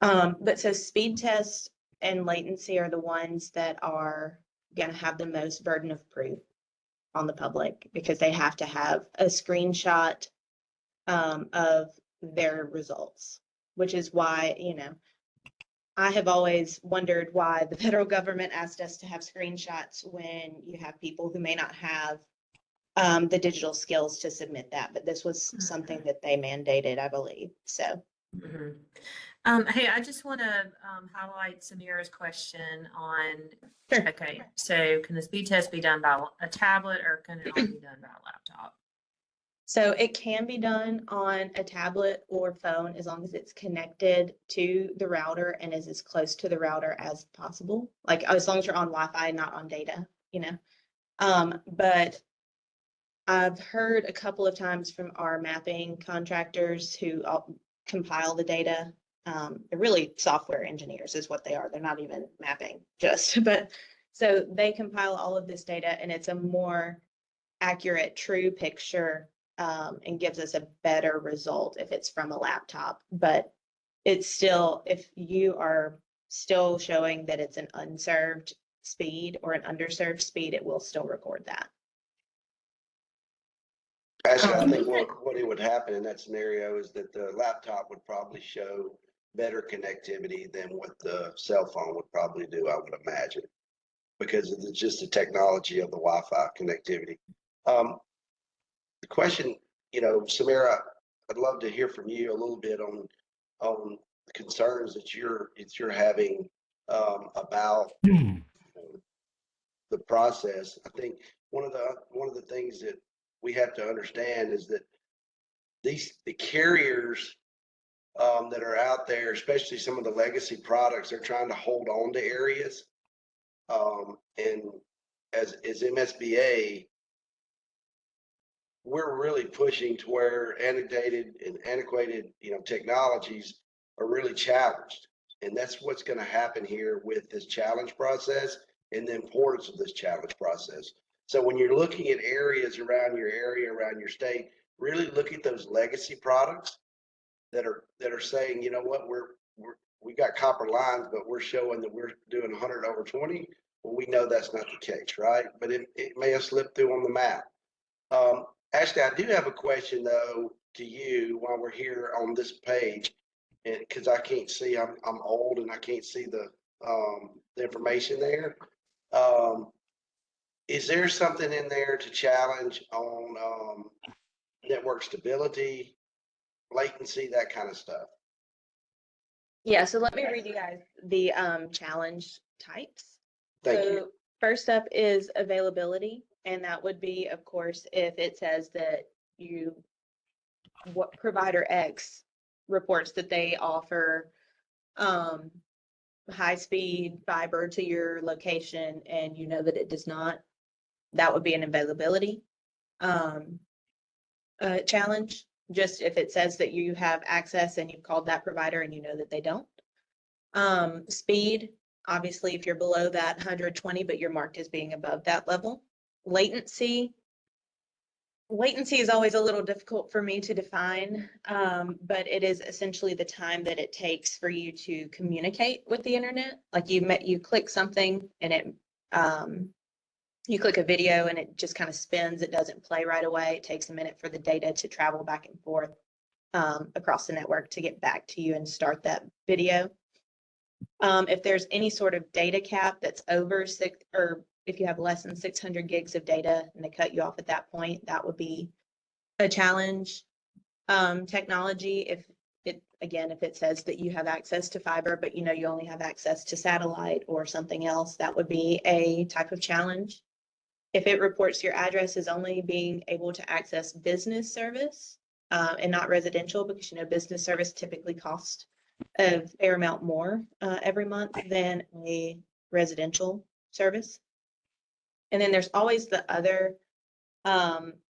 But so speed tests and latency are the ones that are going to have the most burden of proof on the public, because they have to have a screenshot of their results, which is why, you know, I have always wondered why the federal government asked us to have screenshots when you have people who may not have the digital skills to submit that, but this was something that they mandated, I believe. So. Hey, I just want to highlight Samira's question on, Sure. Okay, so can the speed test be done by a tablet, or can it only be done by a laptop? So it can be done on a tablet or phone as long as it's connected to the router and is as close to the router as possible. Like as long as you're on Wi-Fi, not on data, you know. But I've heard a couple of times from our mapping contractors who compile the data. They're really software engineers is what they are. They're not even mapping just, but so they compile all of this data, and it's a more accurate, true picture, and gives us a better result if it's from a laptop. But it's still, if you are still showing that it's an unserved speed or an underserved speed, it will still record that. Actually, I think what it would happen in that scenario is that the laptop would probably show better connectivity than what the cell phone would probably do, I would imagine, because it's just the technology of the Wi-Fi connectivity. The question, you know, Samira, I'd love to hear from you a little bit on the concerns that you're having about the process. I think one of the things that we have to understand is that the carriers that are out there, especially some of the legacy products, they're trying to hold on to areas. And as MSBA, we're really pushing to where antiquated, you know, technologies are really challenged. And that's what's going to happen here with this challenge process and the importance of this challenge process. So when you're looking at areas around your area, around your state, really look at those legacy products that are saying, you know what, we got copper lines, but we're showing that we're doing 100 over 20. Well, we know that's not the case, right? But it may have slipped through on the map. Ashley, I do have a question though to you while we're here on this page, and because I can't see, I'm old and I can't see the information there. Is there something in there to challenge on network stability, latency, that kind of stuff? Yeah, so let me read you guys the challenge types. Thank you. So first up is availability, and that would be, of course, if it says that what provider X reports that they offer high-speed fiber to your location and you know that it does not, that would be an availability challenge. Just if it says that you have access and you've called that provider and you know that they don't. Speed, obviously, if you're below that 120, but you're marked as being above that level. Latency is always a little difficult for me to define, but it is essentially the time that it takes for you to communicate with the internet. Like you click something and you click a video and it just kind of spins. It doesn't play right away. It takes a minute for the data to travel back and forth across the network to get back to you and start that video. If there's any sort of data cap that's over or if you have less than 600 gigs of data and they cut you off at that point, that would be a challenge. Technology, if it says that you have access to fiber, but you know you only have access to satellite or something else, that would be a type of challenge. If it reports your address is only being able to access business service and not residential, because you know business service typically costs a fair amount more every month than a residential service. And then there's always the other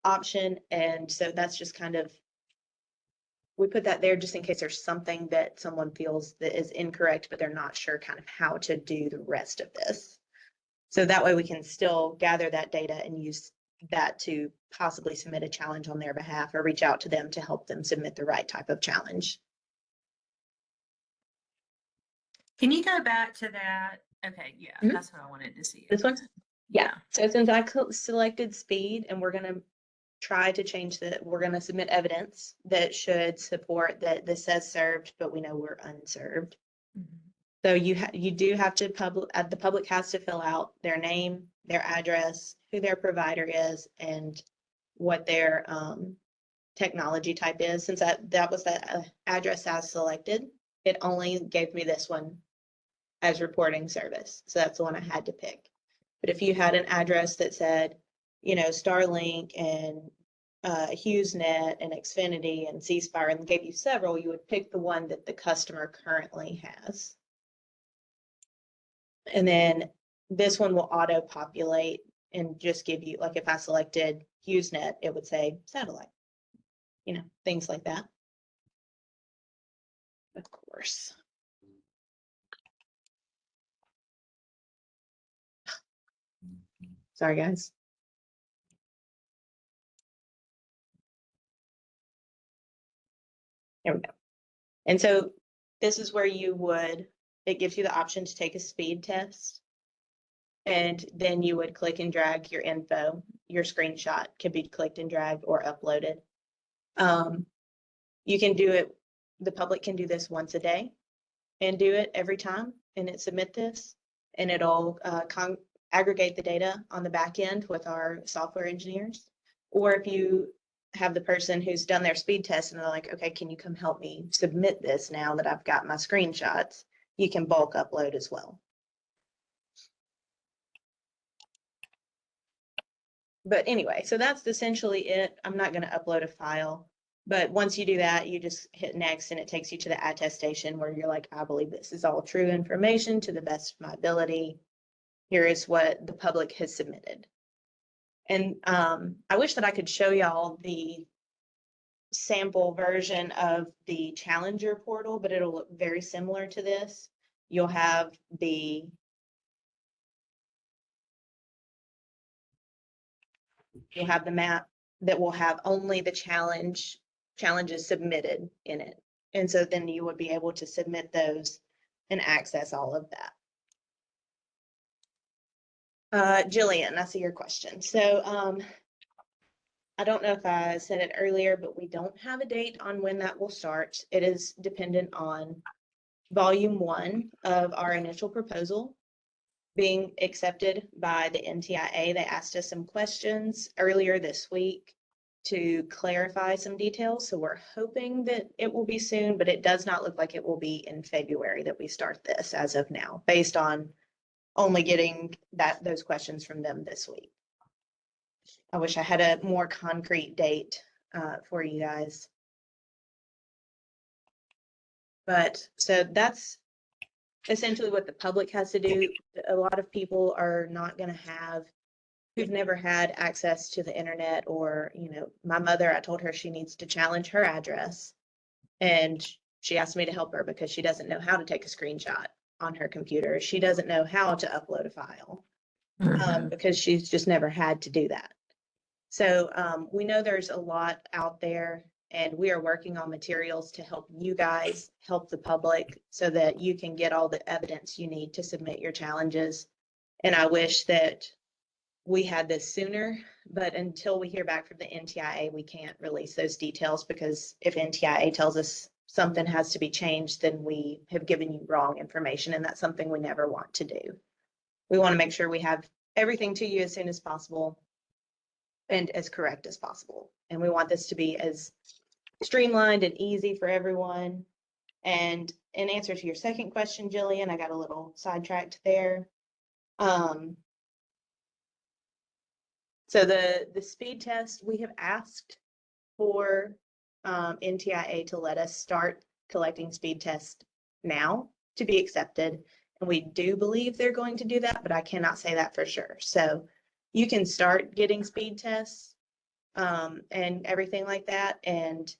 option. And so that's just kind of, we put that there just in case there's something that someone feels that is incorrect, but they're not sure kind of how to do the rest of this. So that way we can still gather that data and use that to possibly submit a challenge on their behalf or reach out to them to help them submit the right type of challenge. Can you go back to that? Okay, yeah, Mhm. that's what I wanted to see. This one? Yeah. So since I selected speed and we're going to try to change that, we're going to submit evidence that should support that this says served, but we know we're unserved. Mhm. So you do have to the public has to fill out their name, their address, who their provider is, and what their technology type is. Since that was that address I selected, it only gave me this one as reporting service. So that's the one I had to pick. But if you had an address that said, you know, Starlink and HughesNet and Xfinity and C Spire and gave you several, you would pick the one that the customer currently has. And then this one will auto populate and just give you, like if I selected HughesNet, it would say satellite, you know, things like that. Of course. Sorry, guys. There we go. And so this is where it gives you the option to take a speed test. And then you would click and drag your info. Your screenshot can be clicked and dragged or uploaded. You can do it, the public can do this once a day and do it every time and submit this. And it'll aggregate the data on the back end with our software engineers. Or if you have the person who's done their speed test and they're like, okay, can you come help me submit this now that I've got my screenshots? You can bulk upload as well. But anyway, so that's essentially it. I'm not going to upload a file, but once you do that, you just hit next and it takes you to the attestation where you're like, I believe this is all true information to the best of my ability. Here is what the public has submitted. And I wish that I could show y'all the sample version of the Challenger portal, but it'll look very similar to this. You'll have the you'll have the map that will have only the challenges submitted in it. And so then you would be able to submit those and access all of that. Jillian, I see your question. So I don't know if I said it earlier, but we don't have a date on when that will start. It is dependent on volume 1 of our initial proposal being accepted by the NTIA. They asked us some questions earlier this week to clarify some details. So we're hoping that it will be soon, but it does not look like it will be in February that we start this as of now, based on only getting those questions from them this week. I wish I had a more concrete date for you guys. But so that's essentially what the public has to do. A lot of people are not going to have, who've never had access to the internet, or, you know, my mother, I told her she needs to challenge her address. And she asked me to help her because she doesn't know how to take a screenshot on her computer. She doesn't know how to upload a file because she's just never had to do that. So we know there's a lot out there, and we are working on materials to help you guys, help the public, so that you can get all the evidence you need to submit your challenges. And I wish that we had this sooner, but until we hear back from the NTIA, we can't release those details, because if NTIA tells us something has to be changed, then we have given you wrong information, and that's something we never want to do. We want to make sure we have everything to you as soon as possible and as correct as possible. And we want this to be as streamlined and easy for everyone. And in answer to your second question, Jillian, I got a little sidetracked there. So the speed test, we have asked for NTIA to let us start collecting speed tests now to be accepted. And we do believe they're going to do that, but I cannot say that for sure. So you can start getting speed tests and everything like that. And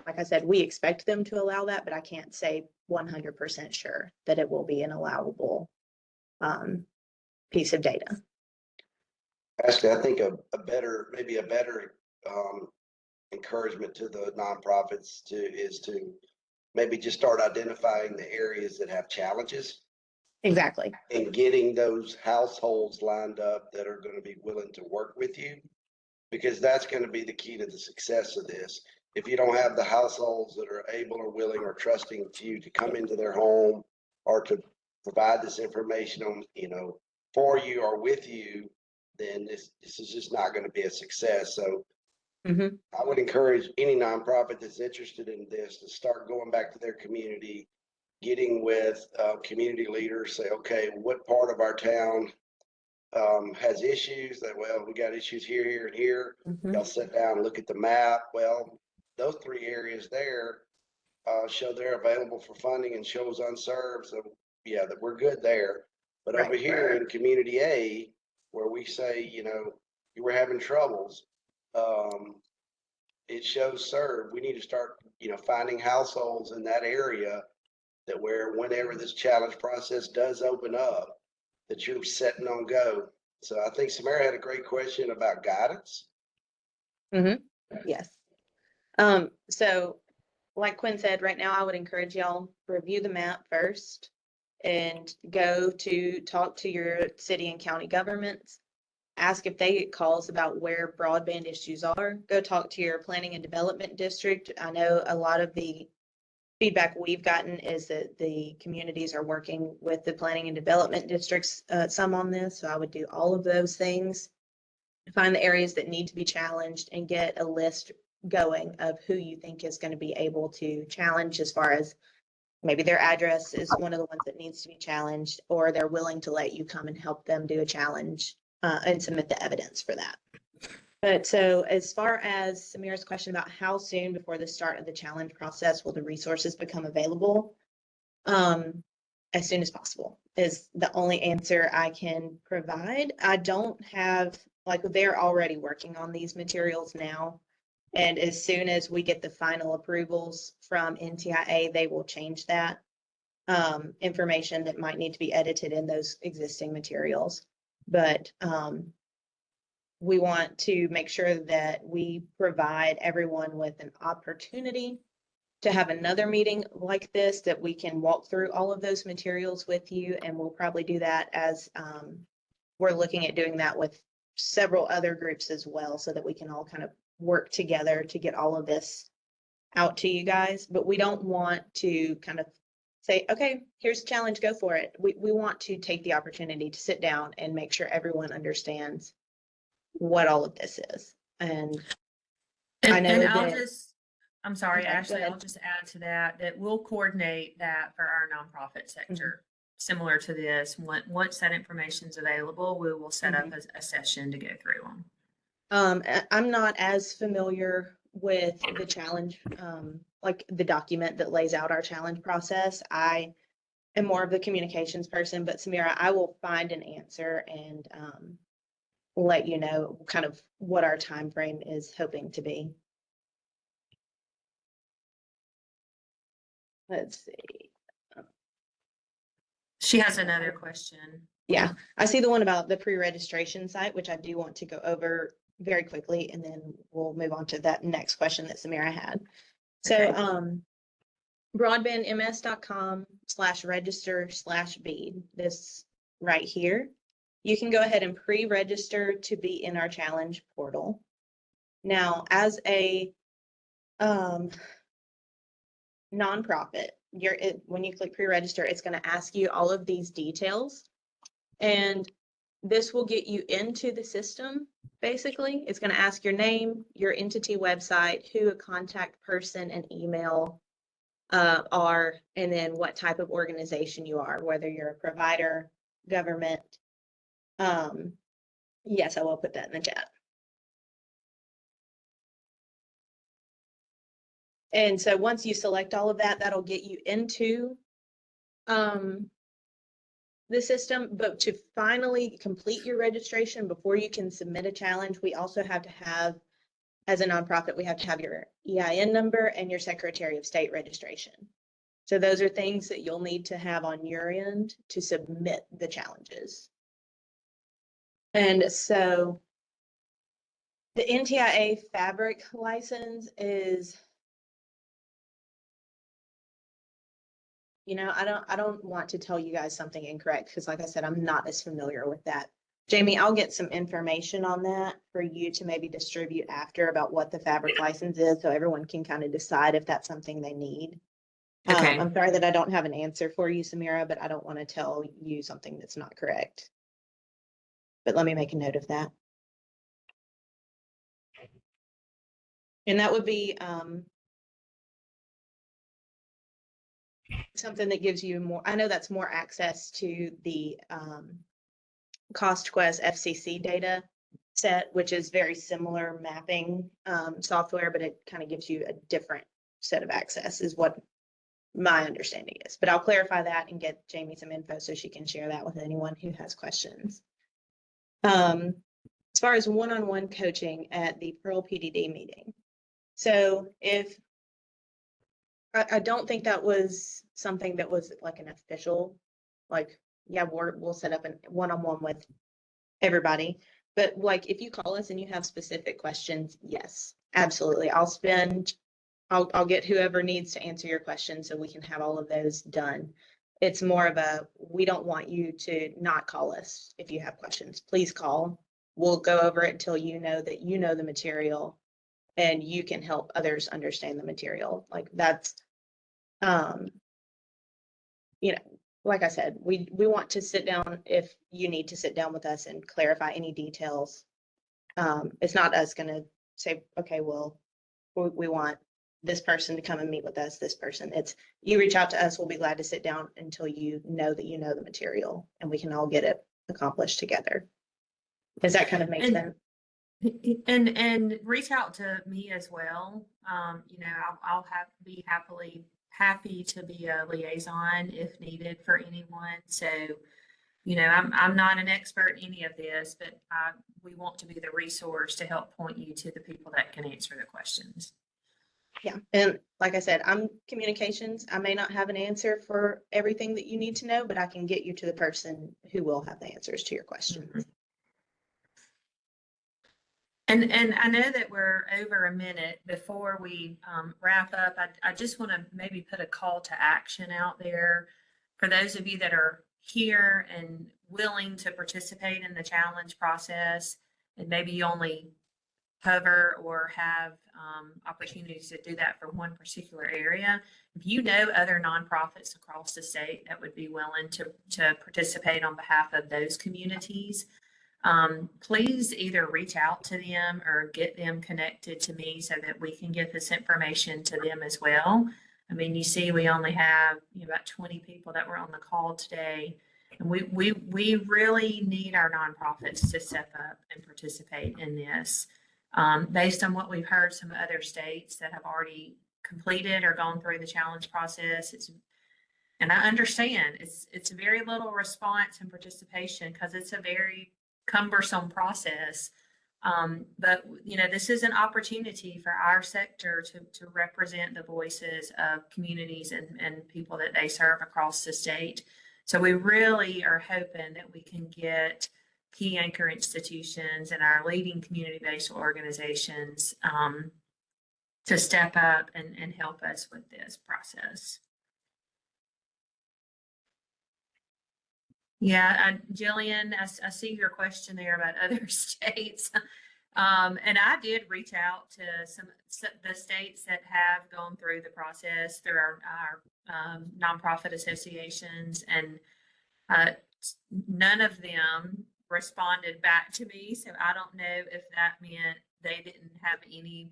like I said, we expect them to allow that, but I can't say 100% sure that it will be an allowable piece of data. Actually, I think maybe a better encouragement to the nonprofits is to maybe just start identifying the areas that have challenges Exactly. and getting those households lined up that are going to be willing to work with you, because that's going to be the key to the success of this. If you don't have the households that are able or willing or trusting to you to come into their home or to provide this information on, you know, for you or with you, then this is just not going to be a success. So I would encourage any nonprofit that's interested in this to start going back to their community, getting with community leaders, say, okay, what part of our town has issues that, well, we got issues here, here, and here. Y'all sit down and look at the map. Well, those 3 areas there show they're available for funding and shows unserved. So yeah, that we're good there. But over here in community A, where we say, you know, you were having troubles, it shows served. We need to start, you know, finding households in that area that whenever this challenge process does open up, that you're setting on go. So I think Samara had a great question about guidance. Yes. So like Quinn said, right now I would encourage y'all review the map first and go to talk to your city and county governments. Ask if they get calls about where broadband issues are. Go talk to your planning and development district. I know a lot of the feedback we've gotten is that the communities are working with the planning and development districts, some on this. So I would do all of those things, find the areas that need to be challenged, and get a list going of who you think is going to be able to challenge, as far as maybe their address is one of the ones that needs to be challenged, or they're willing to let you come and help them do a challenge and submit the evidence for that. But so as far as Samira's question about how soon before the start of the challenge process will the resources become available, as soon as possible is the only answer I can provide. I don't have, like, they're already working on these materials now. And as soon as we get the final approvals from NTIA, they will change that information that might need to be edited in those existing materials. But we want to make sure that we provide everyone with an opportunity to have another meeting like this, that we can walk through all of those materials with you. And we'll probably do that as we're looking at doing that with several other groups as well, so that we can all kind of work together to get all of this out to you guys. But we don't want to kind of say, okay, here's a challenge, go for it. We want to take the opportunity to sit down and make sure everyone understands what all of this is. And I know And I'll that- just, I'm sorry, Okay, go Ashley, ahead. I'll just add to that, that we'll coordinate that for our nonprofit sector. Similar to this, once that information's available, we will set up a session to go through them. I'm not as familiar with the challenge, like the document that lays out our challenge process. I am more of the communications person, but Samira, I will find an answer and let you know kind of what our time frame is hoping to be. Let's see. She has another question. Yeah, I see the one about the pre-registration site, which I do want to go over very quickly, and then we'll move on to that next question that Samira had. So, Okay. broadbandms.com/register/BEAD, this right here, you can go ahead and pre-register to be in our challenge portal. Now, as a nonprofit, when you click pre-register, it's going to ask you all of these details, and this will get you into the system. Basically, it's going to ask your name, your entity website, who a contact person and email are, and then what type of organization you are, whether you're a provider, government. Yes, I will put that in the chat. And so once you select all of that, that'll get you into the system. But to finally complete your registration before you can submit a challenge, we also have to have, as a nonprofit, we have to have your EIN number and your Secretary of State registration. So those are things that you'll need to have on your end to submit the challenges. And so the NTIA fabric license is, I don't want to tell you guys something incorrect, because like I said, I'm not as familiar with that. Jamie, I'll get some information on that for you to maybe distribute after about what the fabric license is, so everyone can kind of decide if that's something they need. Okay. I'm sorry that I don't have an answer for you, Samira, but I don't want to tell you something that's not correct. But let me make a note of that. And that would be something that gives you more, I know that's more access to the CostQuest FCC data set, which is very similar mapping software, but it kind of gives you a different set of access, is what my understanding is. But I'll clarify that and get Jamie some info so she can share that with anyone who has questions. As far as one-on-one coaching at the Pearl PDD meeting. So if, I don't think that was something that was like an official, like, yeah, we'll set up a one-on-one with everybody. But like, if you call us and you have specific questions, yes, absolutely. I'll get whoever needs to answer your questions so we can have all of those done. It's more of a, we don't want you to not call us if you have questions. Please call. We'll go over it until you know that you know the material and you can help others understand the material. Like that's, like I said, we want to sit down if you need to sit down with us and clarify any details. It's not us going to say, okay, well, we want this person to come and meet with us, this person. It's you reach out to us, we'll be glad to sit down until you know that you know the material and we can all get it accomplished together. Does that kind of make sense? And reach out to me as well. I'll be happy to be a liaison if needed for anyone. So, I'm not an expert in any of this, but we want to be the resource to help point you to the people that can answer the questions. Yeah, and like I said, I'm communications. I may not have an answer for everything that you need to know, but I can get you to the person who will have the answers to your questions. And I know that we're over a minute. Before we wrap up, I just want to maybe put a call to action out there for those of you that are here and willing to participate in the challenge process, and maybe you only cover or have opportunities to do that for one particular area. If you know other nonprofits across the state that would be willing to participate on behalf of those communities, please either reach out to them or get them connected to me so that we can get this information to them as well. I mean, you see, we only have about 20 people that were on the call today. And we really need our nonprofits to step up and participate in this. Based on what we've heard, some other states that have already completed or gone through the challenge process, and I understand it's very little response and participation because it's a very cumbersome process. But this is an opportunity for our sector to represent the voices of communities and people that they serve across the state. So we really are hoping that we can get key anchor institutions and our leading community-based organizations to step up and help us with this process. Yeah, Jillian, I see your question there about other states. And I did reach out to the states that have gone through the process through our nonprofit associations, and none of them responded back to me. So I don't know if that meant they didn't have any,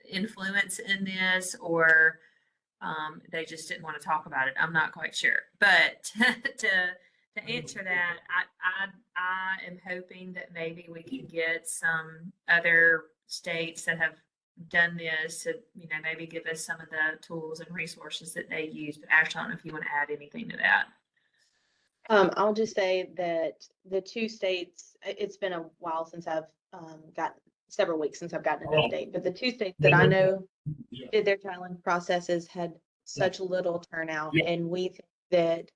influence in this, or they just didn't want to talk about it. I'm not quite sure. But to answer that, I am hoping that maybe we can get some other states that have done this to, maybe give us some of the tools and resources that they use. But Ash, I don't know if you want to add anything to that. I'll just say that the two states, it's been a while since I've several weeks since I've gotten an update, but the two states that I know did their challenge processes had such little turnout, and we think that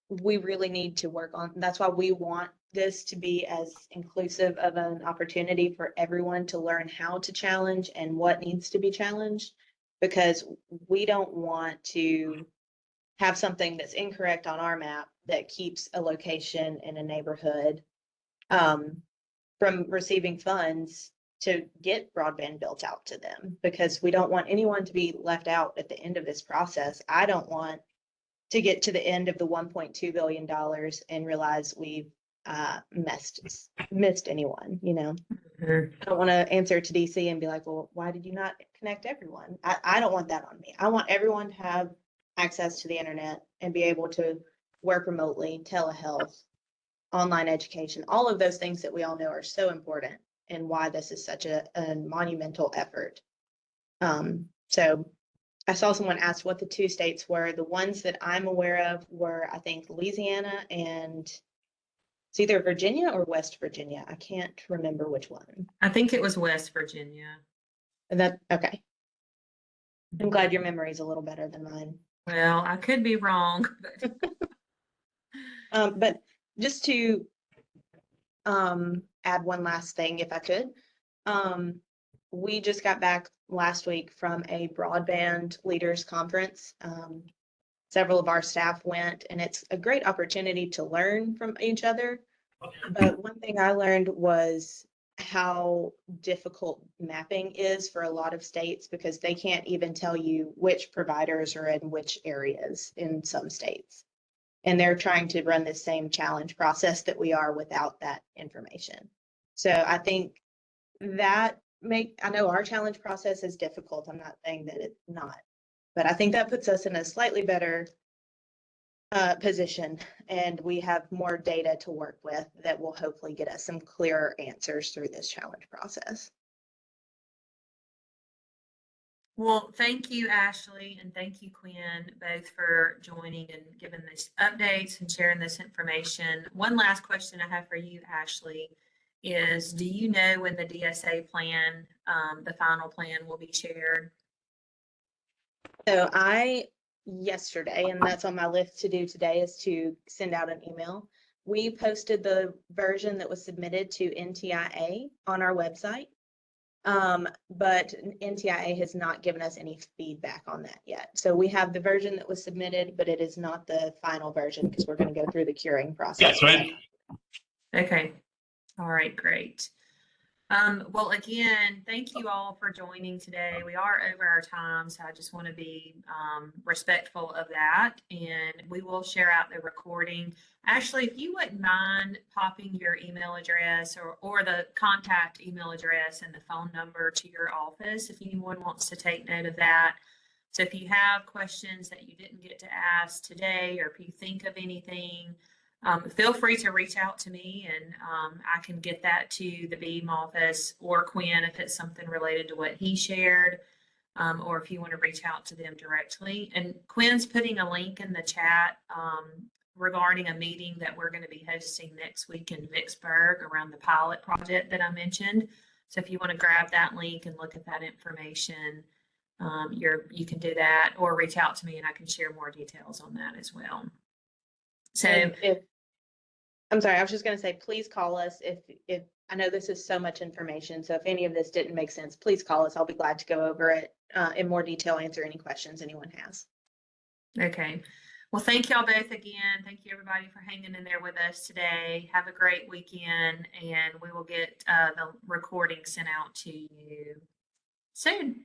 we really need to work on. That's why we want this to be as inclusive of an opportunity for everyone to learn how to challenge and what needs to be challenged, because we don't want to have something that's incorrect on our map that keeps a location in a neighborhood from receiving funds to get broadband built out to them, because we don't want anyone to be left out at the end of this process. I don't want to get to the end of the $1.2 billion and realize we've missed anyone, Mm-hmm. I don't want to answer to DC and be like, well, why did you not connect everyone? I don't want that on me. I want everyone to have access to the internet and be able to work remotely, telehealth, online education, all of those things that we all know are so important, and why this is such a monumental effort. So I saw someone ask what the two states were. The ones that I'm aware of were, I think, Louisiana and it's either Virginia or West Virginia. I can't remember which one. I think it was West Virginia. And okay. I'm glad your memory is a little better than mine. Well, I could be wrong, but But just to add one last thing, if I could. We just got back last week from a broadband leaders conference. Several of our staff went, and it's a great opportunity to learn from each other. But one thing I learned was how difficult mapping is for a lot of states, because they can't even tell you which providers are in which areas in some states. And they're trying to run the same challenge process that we are without that information. So I think that I know our challenge process is difficult. I'm not saying that it's not, but I think that puts us in a slightly better position, and we have more data to work with that will hopefully get us some clearer answers through this challenge process. well, thank you, Ashley, and thank you, Quinn, both for joining and giving these updates and sharing this information. One last question I have for you, Ashley, is do you know when the DSA plan, the final plan, will be shared? So yesterday, and that's on my list to do today, is to send out an email. we posted the version that was submitted to NTIA on our website. But NTIA has not given us any feedback on that yet. So we have the version that was submitted, but it is not the final version because we're going to go through the curing process. That's right. Okay. All right, great. Well, again, thank you all for joining today. We are over our time, so I just want to be respectful of that. And we will share out the recording. Ashley, if you wouldn't mind popping your email address or the contact email address and the phone number to your office, if anyone wants to take note of that. So if you have questions that you didn't get to ask today, or if you think of anything, feel free to reach out to me, and I can get that to the BEAD office or Quinn if it's something related to what he shared, or if you want to reach out to them directly. And Quinn's putting a link in the chat regarding a meeting that we're going to be hosting next week in Vicksburg around the pilot project that I mentioned. So if you want to grab that link and look at that information, you can do that, or reach out to me and I can share more details on that as well. So I'm sorry, I was just going to say, please call us if I know this is so much information. So if any of this didn't make sense, please call us. I'll be glad to go over it in more detail, answer any questions anyone has. Okay. Well, thank y'all both again. Thank you everybody for hanging in there with us today. Have a great weekend, and we will get the recording sent out to you soon.